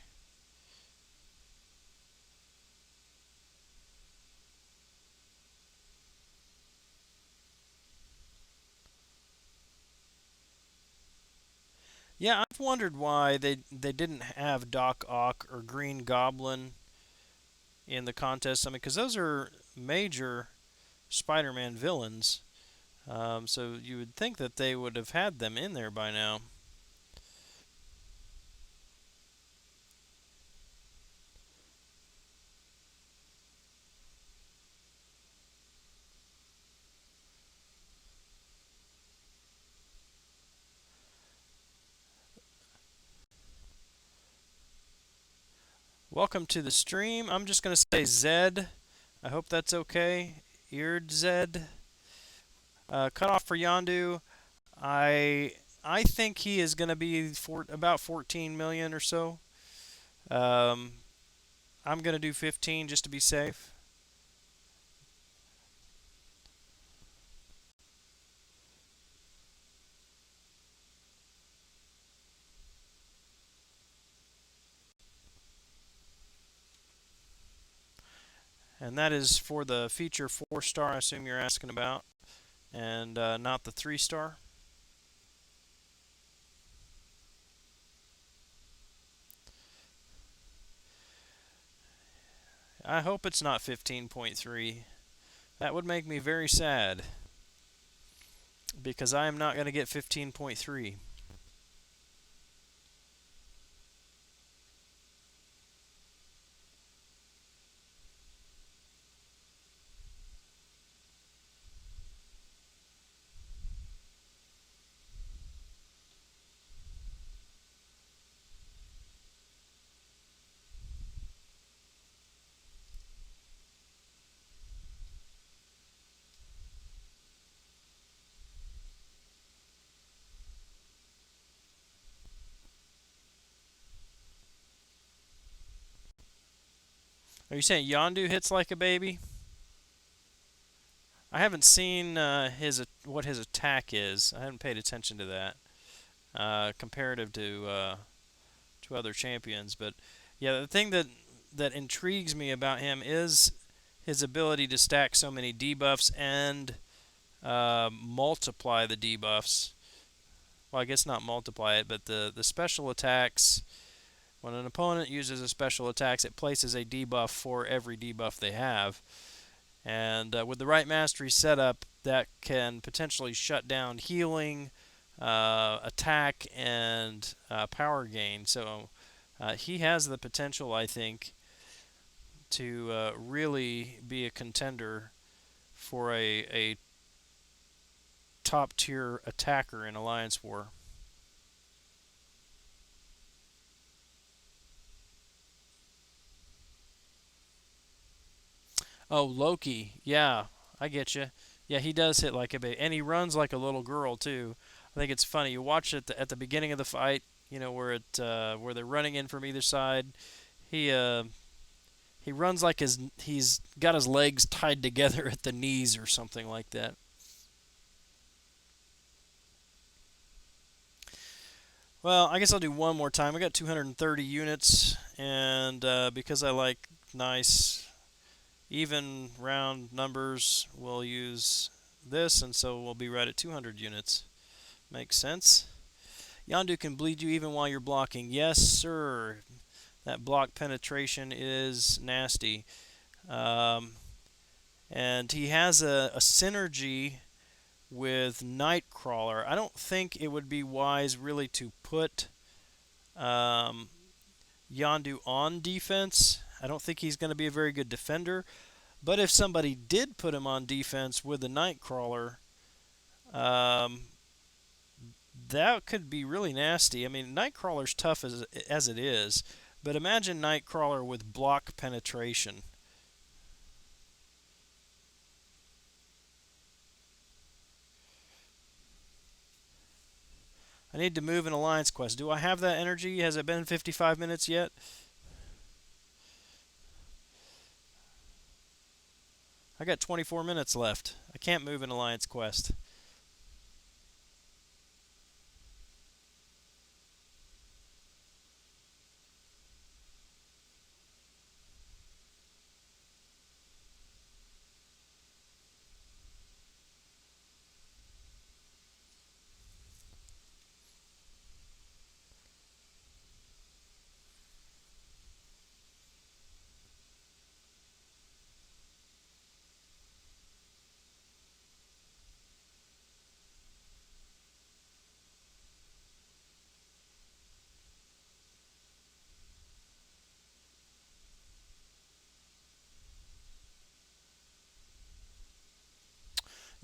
Yeah, I've wondered why they didn't have Doc Ock or Green Goblin in the contest. I mean, because those are major Spider-Man villains. So you would think that they would have had them in there by now. Welcome to the stream. I'm just going to say Zed. I hope that's okay. Eared Zed. Cut off for Yondu. I I think he is going to be about 14 million or so. Um, I'm going to do 15 just to be safe. And that is for the feature 4-star, I assume you're asking about, and not the 3-star. I hope it's not 15.3. That would make me very sad because I am not going to get 15.3. Are you saying Yondu hits like a baby? I haven't seen his what his attack is. I haven't paid attention to that comparative to other champions. But yeah, the thing that intrigues me about him is his ability to stack so many debuffs and multiply the debuffs. Well, I guess not multiply it, but the special attacks. When an opponent uses a special attacks, it places a debuff for every debuff they have. And with the right mastery setup, that can potentially shut down healing, attack, and power gain. So he has the potential, I think, to really be a contender for a top tier attacker in Alliance War. Oh, Loki. Yeah, I get you. Yeah, he does hit like a baby, and he runs like a little girl too. I think it's funny. You watch it at the beginning of the fight, where they're running in from either side. He uh, he runs like he's got his legs tied together at the knees or something like that. Well, I guess I'll do one more time. I got 230 units, and because I like nice even round numbers, we'll use this, and so we'll be right at 200 units. Makes sense. Yondu can bleed you even while you're blocking. Yes, sir. That block penetration is nasty. Um, and he has a synergy with Nightcrawler. I don't think it would be wise really to put um, Yondu on defense. I don't think he's going to be a very good defender. But if somebody did put him on defense with the Nightcrawler, um, that could be really nasty. I mean, Nightcrawler's tough as it is, but imagine Nightcrawler with block penetration. I need to move an alliance quest. Do I have that energy? Has it been 55 minutes yet? I got 24 minutes left. I can't move an alliance quest.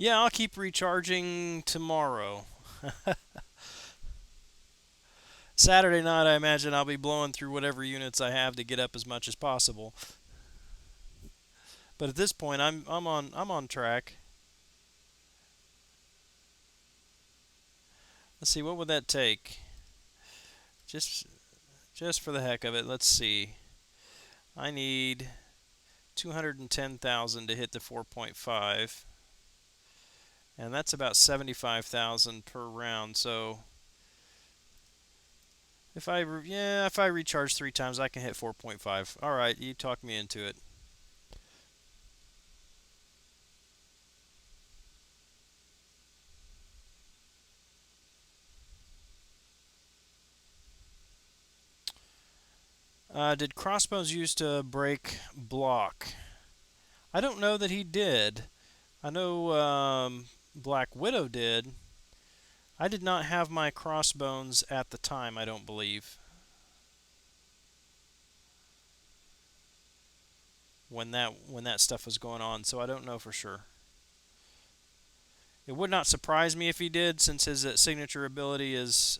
Yeah, I'll keep recharging tomorrow. Saturday night, I imagine I'll be blowing through whatever units I have to get up as much as possible. But at this point, I'm on track. Let's see, what would that take? Just just for the heck of it, let's see. I need 210,000 to hit the 4.5, and that's about 75,000 per round. So if I recharge 3 times, I can hit 4.5. All right, you talked me into it. Did Crossbones used to break block? I don't know that he did. I know Black Widow did. I did not have my Crossbones at the time, I don't believe, when that stuff was going on, so I don't know for sure. It would not surprise me if he did, since his signature ability is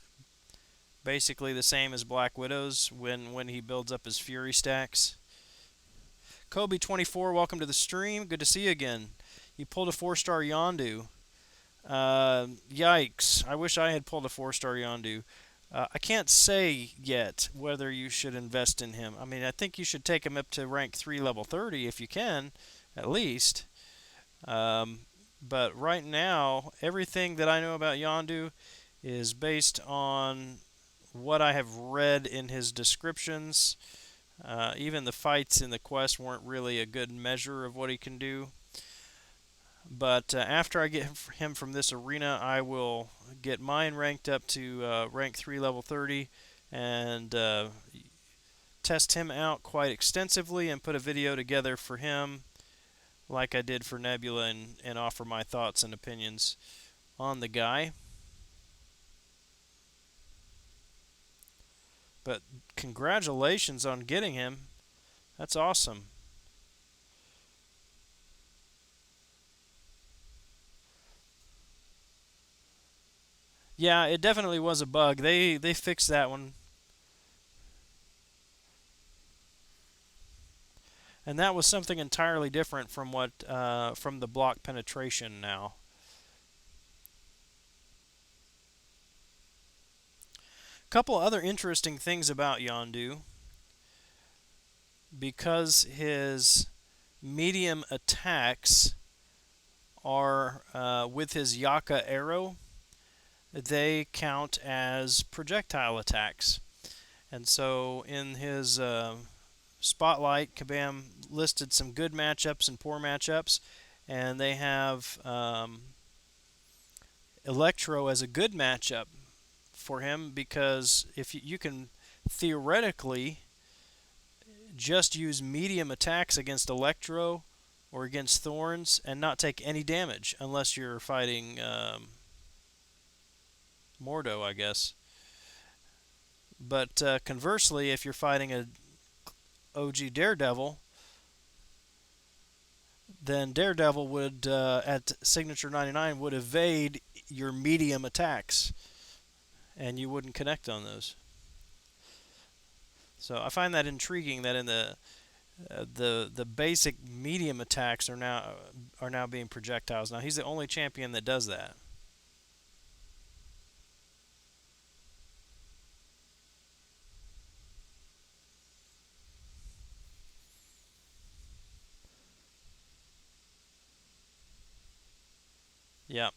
basically the same as Black Widow's when he builds up his Fury stacks. Kobe24, welcome to the stream. Good to see you again. You pulled a 4-star Yondu. Yikes. I wish I had pulled a 4-star Yondu. I can't say yet whether you should invest in him. I mean, I think you should take him up to rank 3, level 30 if you can, at least. Um, but right now, everything that I know about Yondu is based on what I have read in his descriptions. Even the fights in the quest weren't really a good measure of what he can do. But after I get him from this arena, I will get mine ranked up to rank 3, level 30, and test him out quite extensively and put a video together for him like I did for Nebula, and offer my thoughts and opinions on the guy. But congratulations on getting him. That's awesome. Yeah, it definitely was a bug. They fixed that one. And that was something entirely different from what from the block penetration now. A couple other interesting things about Yondu, because his medium attacks are with his Yaka arrow, they count as projectile attacks. And so in his spotlight, Kabam listed some good matchups and poor matchups, and they have Electro as a good matchup for him, because if you can theoretically just use medium attacks against Electro or against Thorns and not take any damage unless you're fighting Mordo, I guess. But conversely, if you're fighting a OG Daredevil, then Daredevil would, at Signature 99, would evade your medium attacks, and you wouldn't connect on those. So I find that intriguing that in the basic medium attacks are now being projectiles. Now he's the only champion that does that. Yep.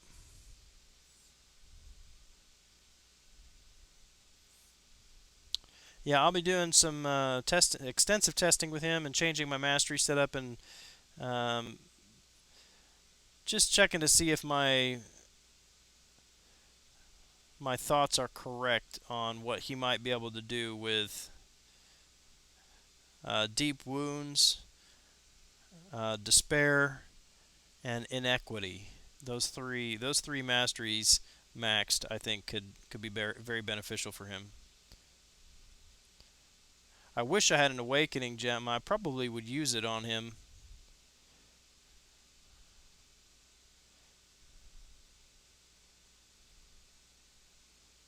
Yeah, I'll be doing some extensive testing with him and changing my mastery setup, and um, just checking to see if my thoughts are correct on what he might be able to do with deep wounds, despair, and inequity. Those three masteries maxed, I think could be very beneficial for him. I wish I had an awakening gem. I probably would use it on him.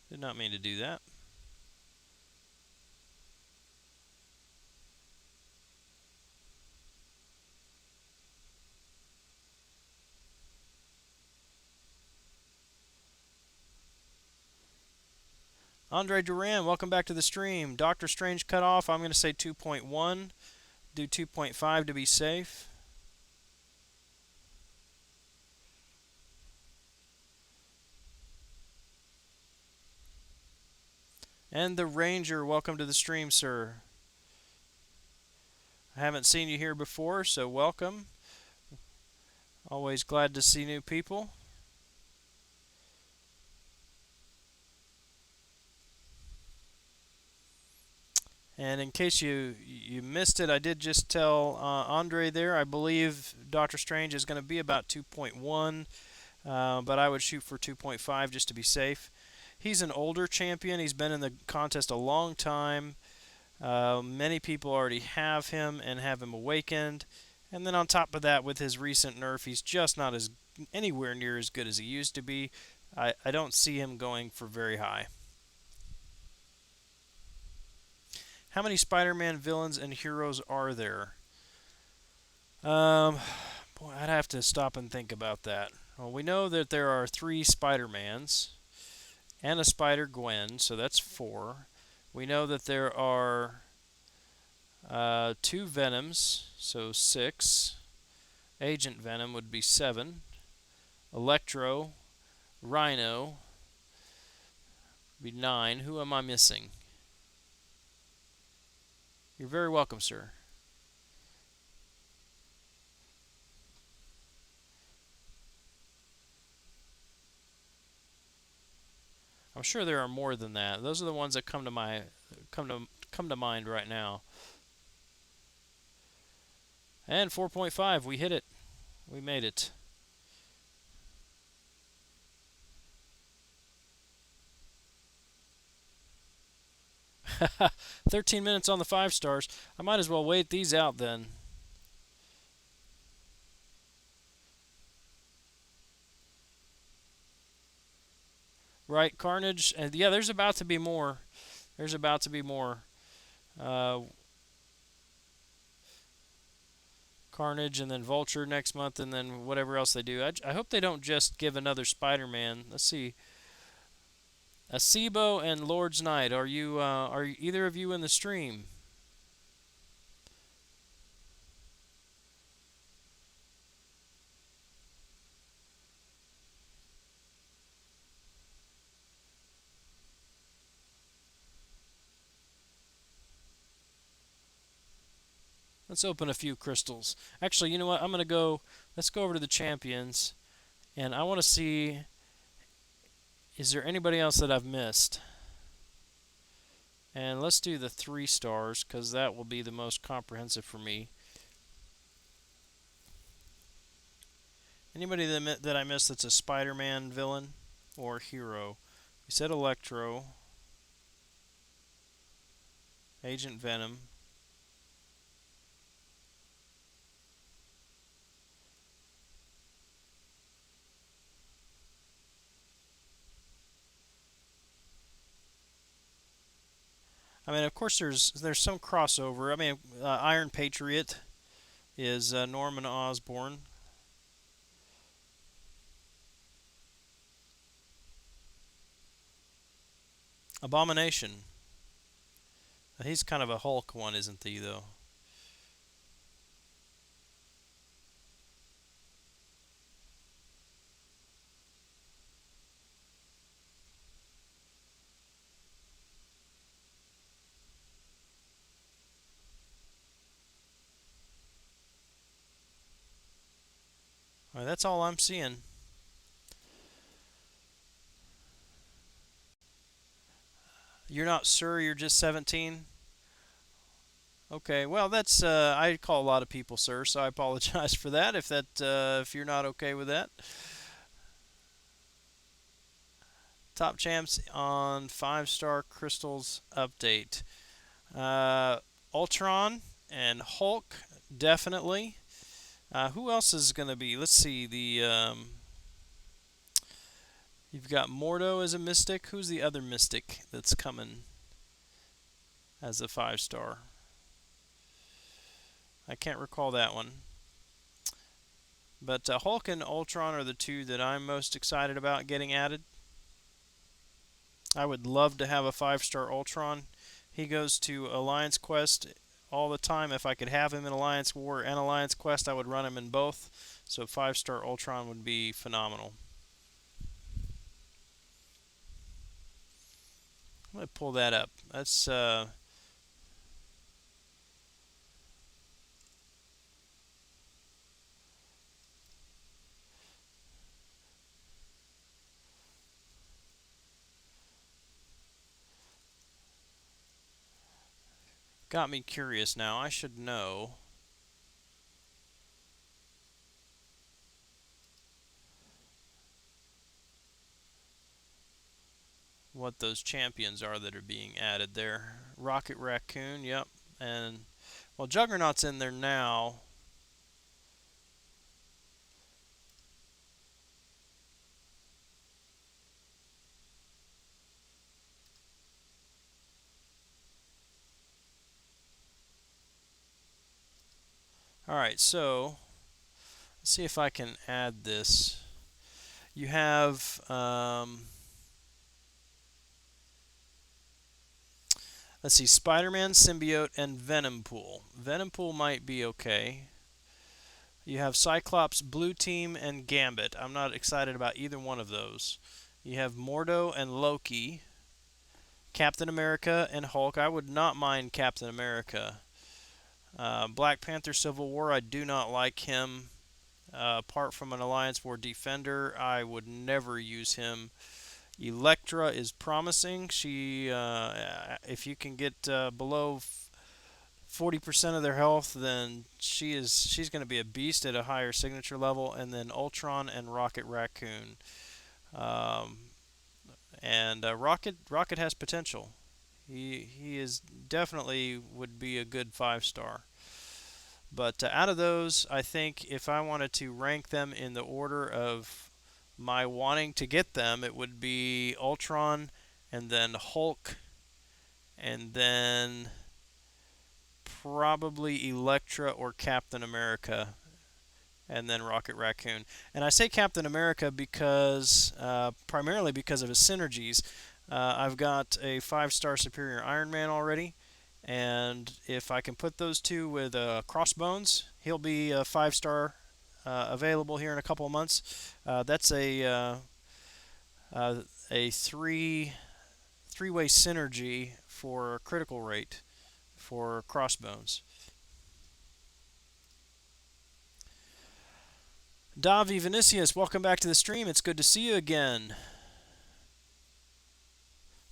Did not mean to do that. Andre Duran, welcome back to the stream. Doctor Strange cut off. I'm going to say 2.1. Do 2.5 to be safe. And the Ranger, welcome to the stream, sir. I haven't seen you here before, so welcome. Always glad to see new people. And in case you missed it, I did just tell Andre there, I believe Doctor Strange is going to be about 2.1, but I would shoot for 2.5 just to be safe. He's an older champion. He's been in the contest a long time. Many people already have him and have him awakened. And then on top of that, with his recent nerf, he's just not as anywhere near as good as he used to be. I don't see him going for very high. How many Spider-Man villains and heroes are there? Boy, I'd have to stop and think about that. Well, we know that there are 3 Spider-Mans and a Spider-Gwen, so that's 4. We know that there are 2 Venoms, so 6. Agent Venom would be 7. Electro, Rhino would be 9. Who am I missing? You're very welcome, sir. I'm sure there are more than that. Those are the ones that come to mind right now. And 4.5, we hit it. We made it. $13 minutes on the 5 stars. I might as well wait these out then. Right, Carnage. And yeah, there's about to be more. There's about to be more. Carnage and then Vulture next month and then whatever else they do. I hope they don't just give another Spider-Man. Let's see. Acebo and Lord's Knight. Are either of you in the stream? Let's open a few crystals. Actually, you know what? Let's go over to the champions. And I want to see, is there anybody else that I've missed? And let's do the 3 stars, because that will be the most comprehensive for me. Anybody that I missed that's a Spider-Man villain or hero? We said Electro. Agent Venom. I mean, of course, there's some crossover. I mean, Iron Patriot is Norman Osborn. Abomination. He's kind of a Hulk one, isn't he, though? All right, that's all I'm seeing. You're not sure, you're just 17? Okay, well, that's I call a lot of people sir, so I apologize for that if you're not okay with that. Top champs on 5-star crystals update. Ultron and Hulk, definitely. Who else is going to be? Let's see. You've got Mordo as a mystic. Who's the other mystic that's coming as a 5-star? I can't recall that one. But Hulk and Ultron are the 2 that I'm most excited about getting added. I would love to have a 5-star Ultron. He goes to Alliance Quest all the time. If I could have him in Alliance War and Alliance Quest, I would run him in both. So 5-star Ultron would be phenomenal. I'm going to pull that up. That's got me curious now. I should know what those champions are that are being added there. Rocket Raccoon, yep. And, well, Juggernaut's in there now. Alright, so let's see if I can add this. You have, let's see, Spider-Man, Symbiote, and Venompool. Venompool might be okay. You have Cyclops, Blue Team, and Gambit. I'm not excited about either one of those. You have Mordo and Loki. Captain America and Hulk. I would not mind Captain America. Black Panther Civil War, I do not like him. Apart from an Alliance War Defender, I would never use him. Elektra is promising. She, if you can get below 40% of their health, then she's going to be a beast at a higher signature level. And then Ultron and Rocket Raccoon. Um, and Rocket has potential. He is definitely would be a good 5-star. But out of those, I think if I wanted to rank them in the order of my wanting to get them, it would be Ultron, and then Hulk, and then probably Elektra or Captain America, and then Rocket Raccoon. And I say Captain America because primarily because of his synergies. I've got a 5-star Superior Iron Man already, and if I can put those two with Crossbones, he'll be a 5-star available here in a couple of months. That's a three-way synergy for critical rate for Crossbones. Davi Vinicius, welcome back to the stream. It's good to see you again.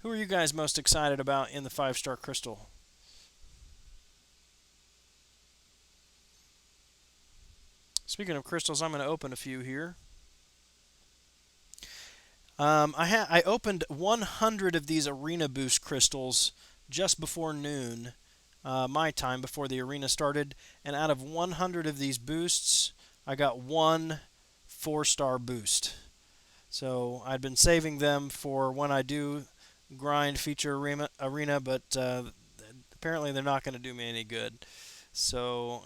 Who are you guys most excited about in the 5-star crystal? Speaking of crystals, I'm going to open a few here. I opened 100 of these Arena Boost crystals just before noon, my time, before the arena started. And out of 100 of these boosts, I got one 4-star boost. So I'd been saving them for when I do grind feature arena, but apparently they're not going to do me any good. So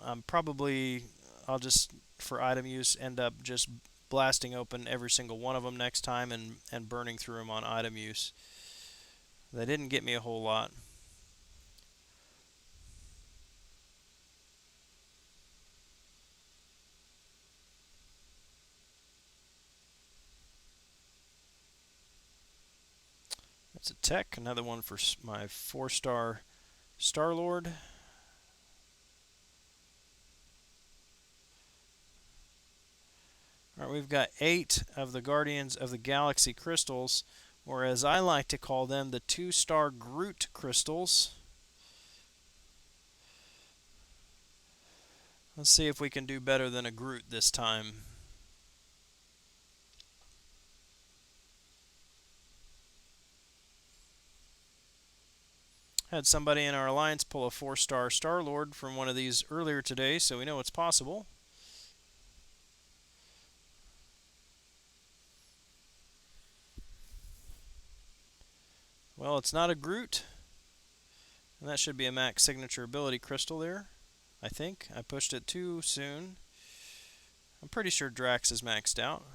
I'll just, for item use, end up just blasting open every single one of them next time and burning through them on item use. They didn't get me a whole lot. That's a tech, another one for my 4-star Star-Lord. Alright, we've got 8 of the Guardians of the Galaxy crystals, or as I like to call them, the 2-star Groot crystals. Let's see if we can do better than a Groot this time. Had somebody in our alliance pull a 4-star Star-Lord from one of these earlier today, so we know it's possible. Well, it's not a Groot. And that should be a max signature ability crystal there. I think. I pushed it too soon. I'm pretty sure Drax is maxed out.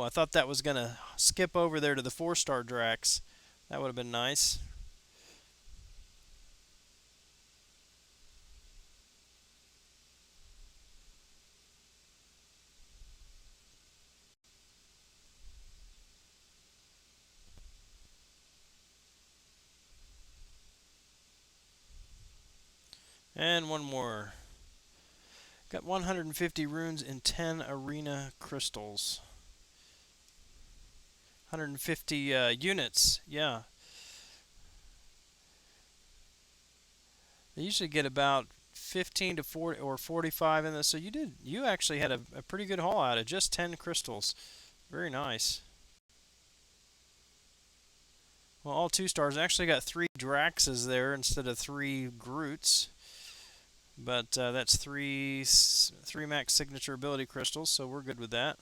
I thought that was going to skip over there to the 4-star Drax. That would have been nice. And one more. Got 150 runes in 10 arena crystals. 150 units, yeah. They usually get about 15 to 40 or 45 in this. So you actually had a pretty good haul out of just 10 crystals. Very nice. Well, all 2-stars. Actually got 3 Draxes there instead of 3 Groots. But that's three max signature ability crystals, so we're good with that.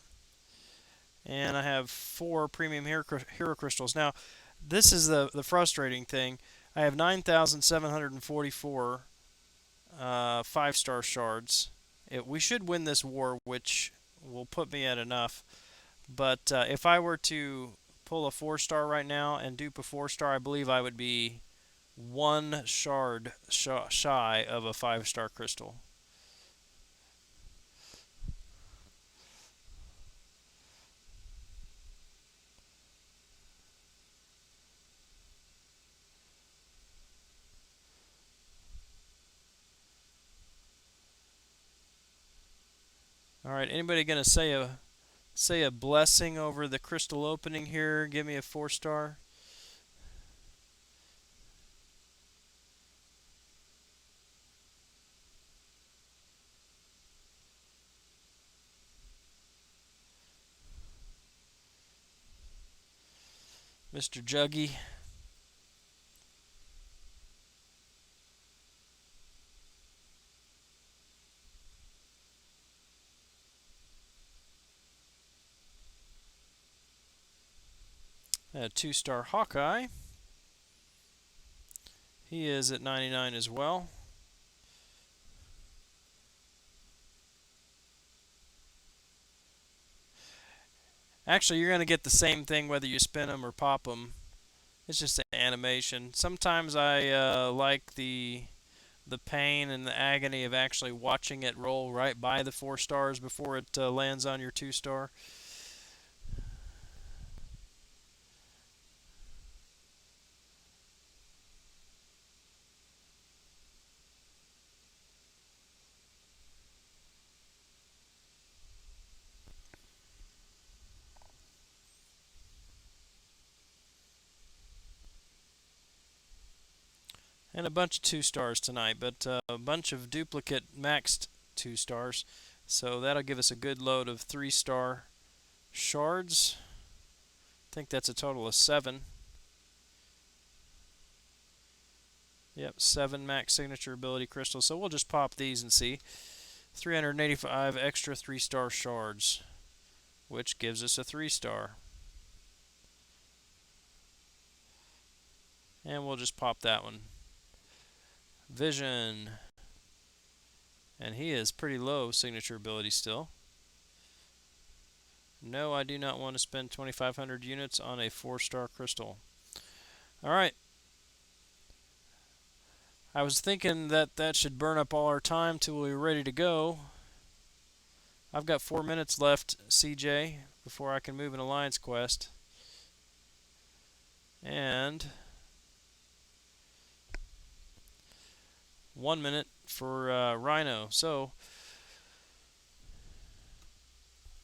And I have 4 premium hero crystals. Now, this is the frustrating thing. I have 9,744 5-star shards. We should win this war, which will put me at enough. But if I were to pull a 4-star right now and dupe a 4-star, I believe I would be 1 shard shy of a 5-star crystal. All right, anybody gonna say a blessing over the crystal opening here? Give me a 4-star. Mr. Juggy. A 2-star Hawkeye. He is at 99 as well. Actually, you're going to get the same thing whether you spin them or pop them. It's just an animation. Sometimes I like the pain and the agony of actually watching it roll right by the 4-stars before it lands on your 2-star. And a bunch of 2-stars tonight, but a bunch of duplicate maxed 2-stars. So that'll give us a good load of 3-star shards. I think that's a total of 7. Yep, 7 max signature ability crystals. So we'll just pop these and see. 385 extra 3-star shards, which gives us a 3-star. And we'll just pop that one. Vision. And he is pretty low signature ability still. No, I do not want to spend 2,500 units on a 4-star crystal. Alright. I was thinking that that should burn up all our time till we were ready to go. I've got 4 minutes left, CJ, before I can move an alliance quest. And 1 minute for Rhino. So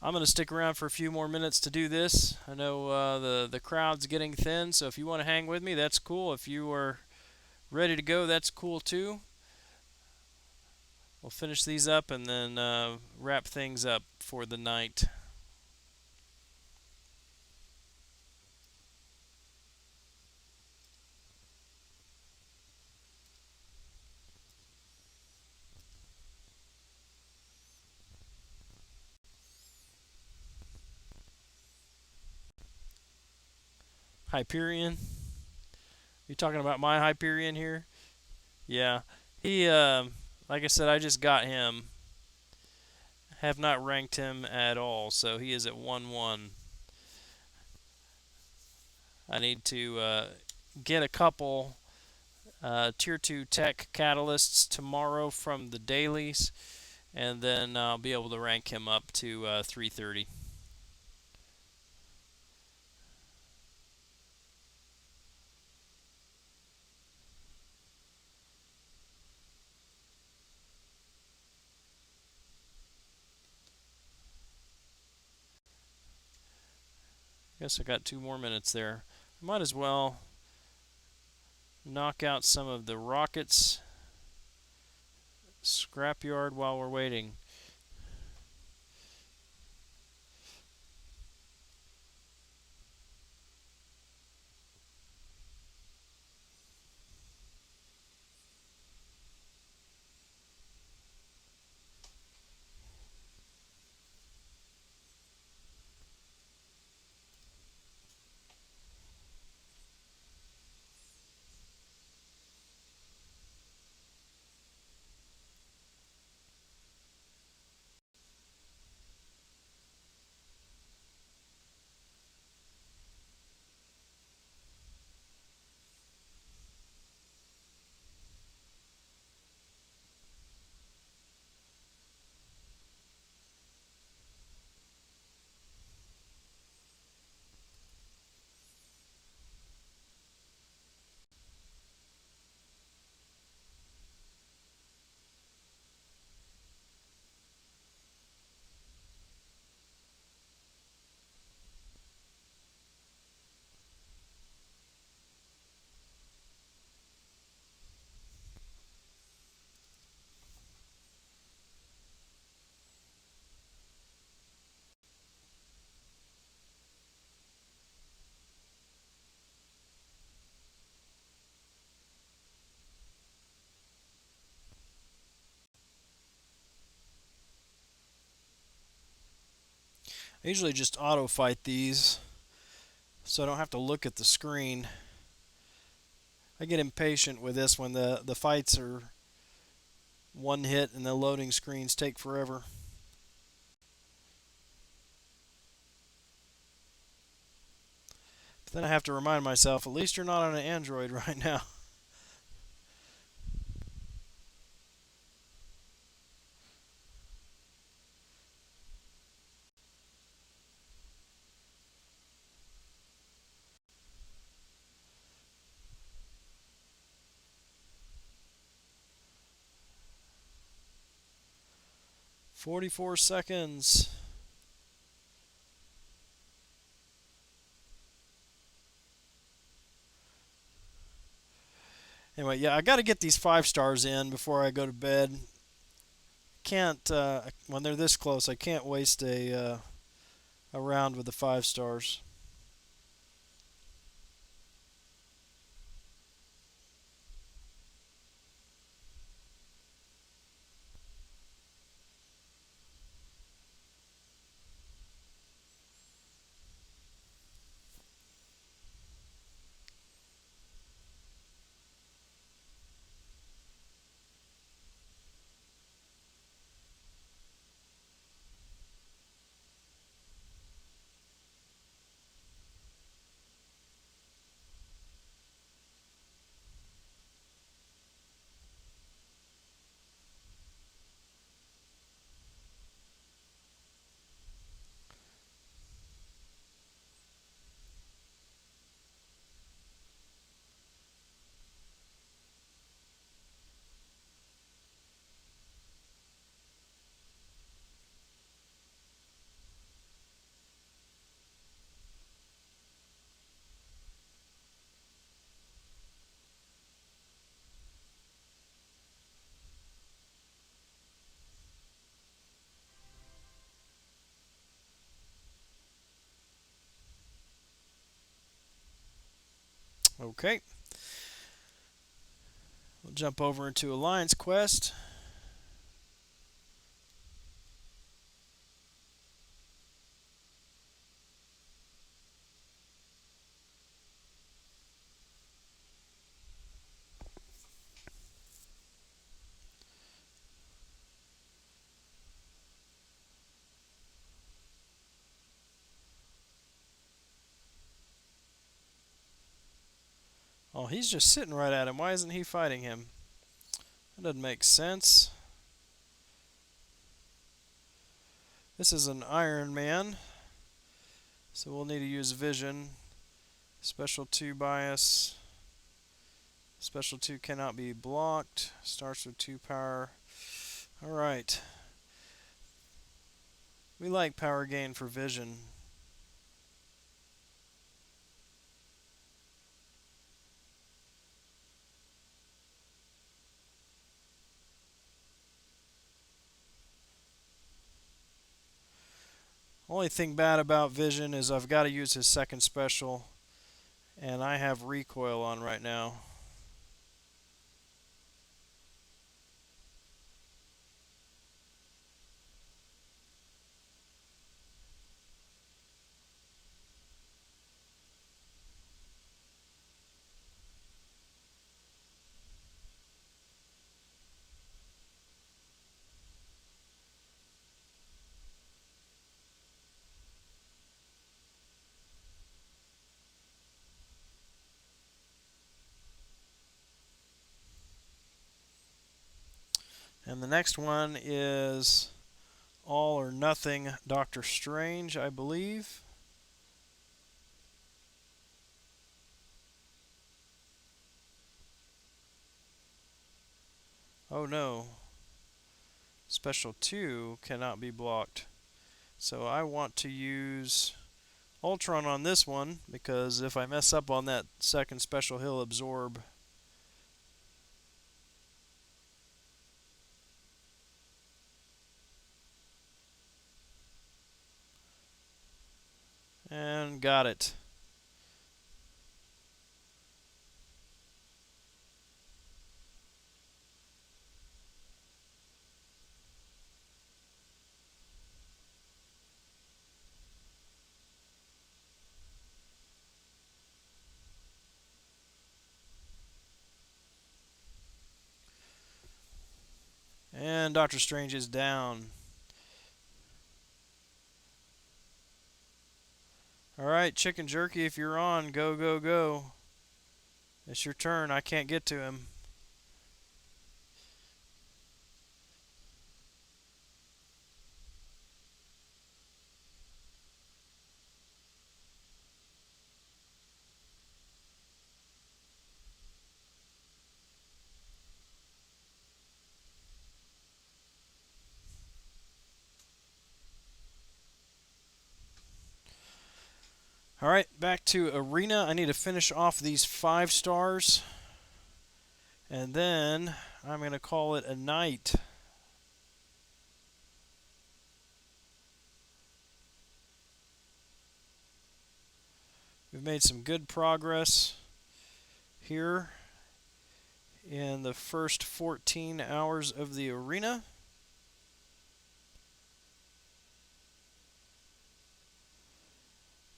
I'm going to stick around for a few more minutes to do this. I know the crowd's getting thin, so if you want to hang with me, that's cool. If you are ready to go, that's cool too. We'll finish these up and then wrap things up for the night. Hyperion. You talking about my Hyperion here? Yeah. He, like I said, I just got him. Have not ranked him at all, so he is at 1-1. I need to get a couple Tier 2 tech catalysts tomorrow from the dailies, and then I'll be able to rank him up to 330. Guess I got 2 more minutes there. Might as well knock out some of the rockets scrapyard while we're waiting. I usually just auto fight these so I don't have to look at the screen. I get impatient with this when the fights are one hit and the loading screens take forever. But then I have to remind myself, at least you're not on an Android right now. 44 seconds. Anyway, yeah, I got to get these 5 stars in before I go to bed. Can't when they're this close. I can't waste a round with the 5 stars. Okay, we'll jump over into Alliance Quest. Oh, he's just sitting right at him. Why isn't he fighting him? That doesn't make sense. This is an Iron Man, so we'll need to use Vision. Special 2 bias. Special 2 cannot be blocked. Starts with 2 power. Alright. We like power gain for Vision. Only thing bad about Vision is I've got to use his second special, and I have recoil on right now. And the next one is All or Nothing Doctor Strange, I believe. Oh no. Special 2 cannot be blocked. So I want to use Ultron on this one, because if I mess up on that second special, he'll absorb. And got it. And Doctor Strange is down. Alright, Chicken Jerky, if you're on, go, go, go. It's your turn. I can't get to him. Alright, back to Arena. I need to finish off these 5 stars. And then I'm going to call it a night. We've made some good progress here in the first 14 hours of the arena.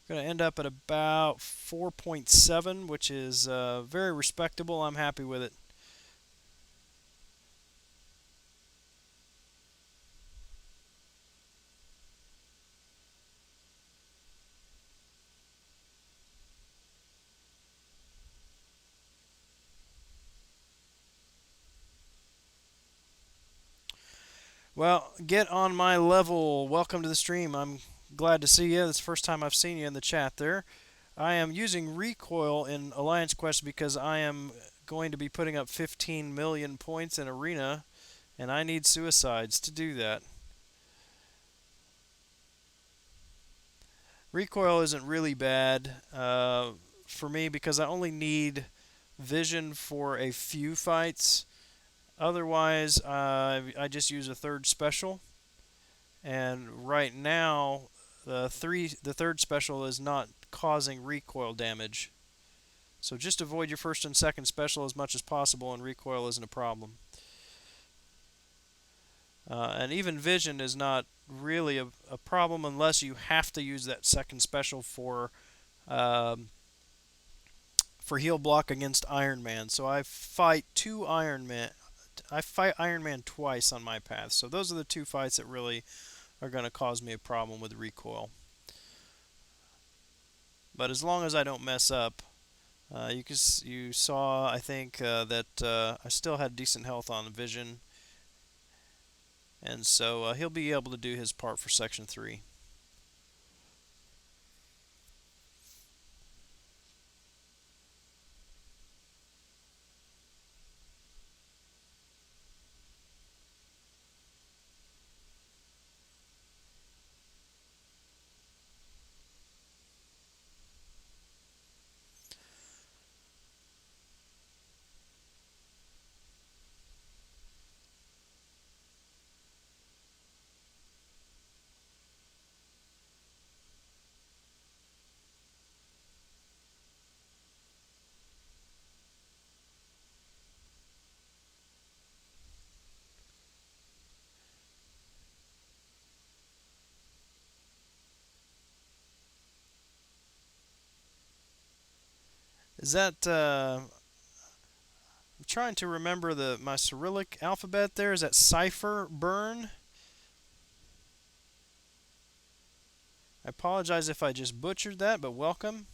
Going to end up at about 4.7, which is very respectable. I'm happy with it. Well, get on my level. Welcome to the stream. I'm glad to see you. It's the first time I've seen you in the chat there. I am using recoil in Alliance Quest because I am going to be putting up 15 million points in Arena, and I need suicides to do that. Recoil isn't really bad for me because I only need vision for a few fights. Otherwise, I just use a third special. And right now, the third special is not causing recoil damage. So just avoid your first and second special as much as possible, and recoil isn't a problem. And even vision is not really a problem unless you have to use that second special um, for heal block against Iron Man. So I fight Iron Man twice on my path. So those are the 2 fights that really are going to cause me a problem with recoil. But as long as I don't mess up, You saw, I think, that I still had decent health on the vision, and so he'll be able to do his part for Section 3. Is that I'm trying to remember the my Cyrillic alphabet there. Is that cipher burn? I apologize if I just butchered that, but welcome.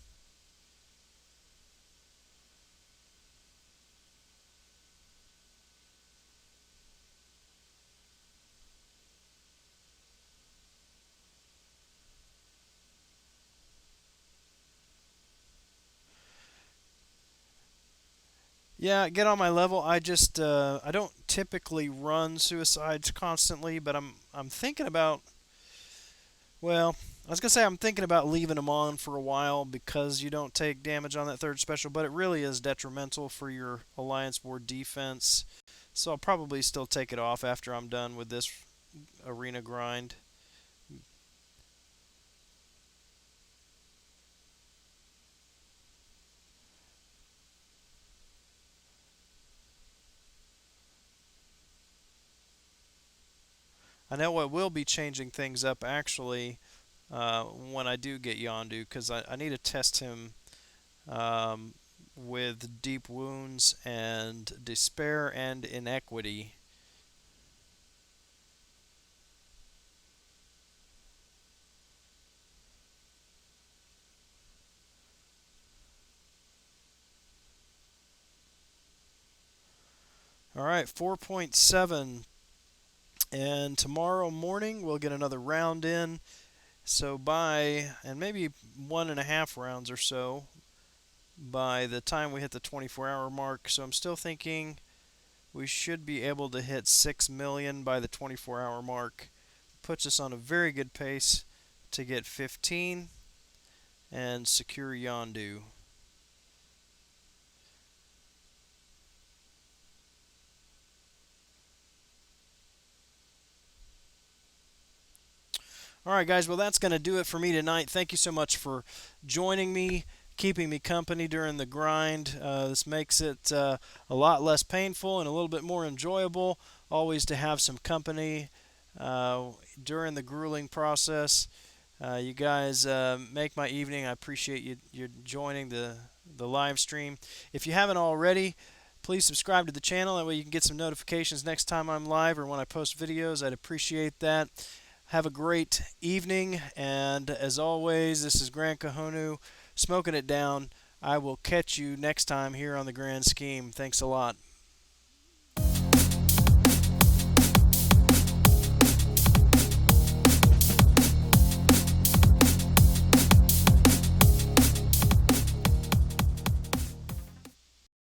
Yeah, get on my level. I don't typically run suicides constantly, but I'm thinking about, well, I was gonna say I'm thinking about leaving them on for a while because you don't take damage on that third special, but it really is detrimental for your Alliance Board defense. So I'll probably still take it off after I'm done with this arena grind. I know I will be changing things up actually when I do get Yondu because I need to test him um, with deep wounds and despair and inequity. All right, 4.7. And tomorrow morning we'll get another round in. So and maybe 1.5 rounds or so by the time we hit the 24-hour mark. So I'm still thinking we should be able to hit 6 million by the 24-hour mark. Puts us on a very good pace to get 15 and secure Yondu. All right, guys. Well, that's going to do it for me tonight. Thank you so much for joining me, keeping me company during the grind. This makes it a lot less painful and a little bit more enjoyable. Always to have some company uh, during the grueling process. You guys make my evening. I appreciate you joining the live stream. If you haven't already, please subscribe to the channel. That way you can get some notifications next time I'm live or when I post videos. I'd appreciate that. Have a great evening, and as always, this is Grant Kahonu smoking it down. I will catch you next time here on the Grand Scheme. Thanks a lot.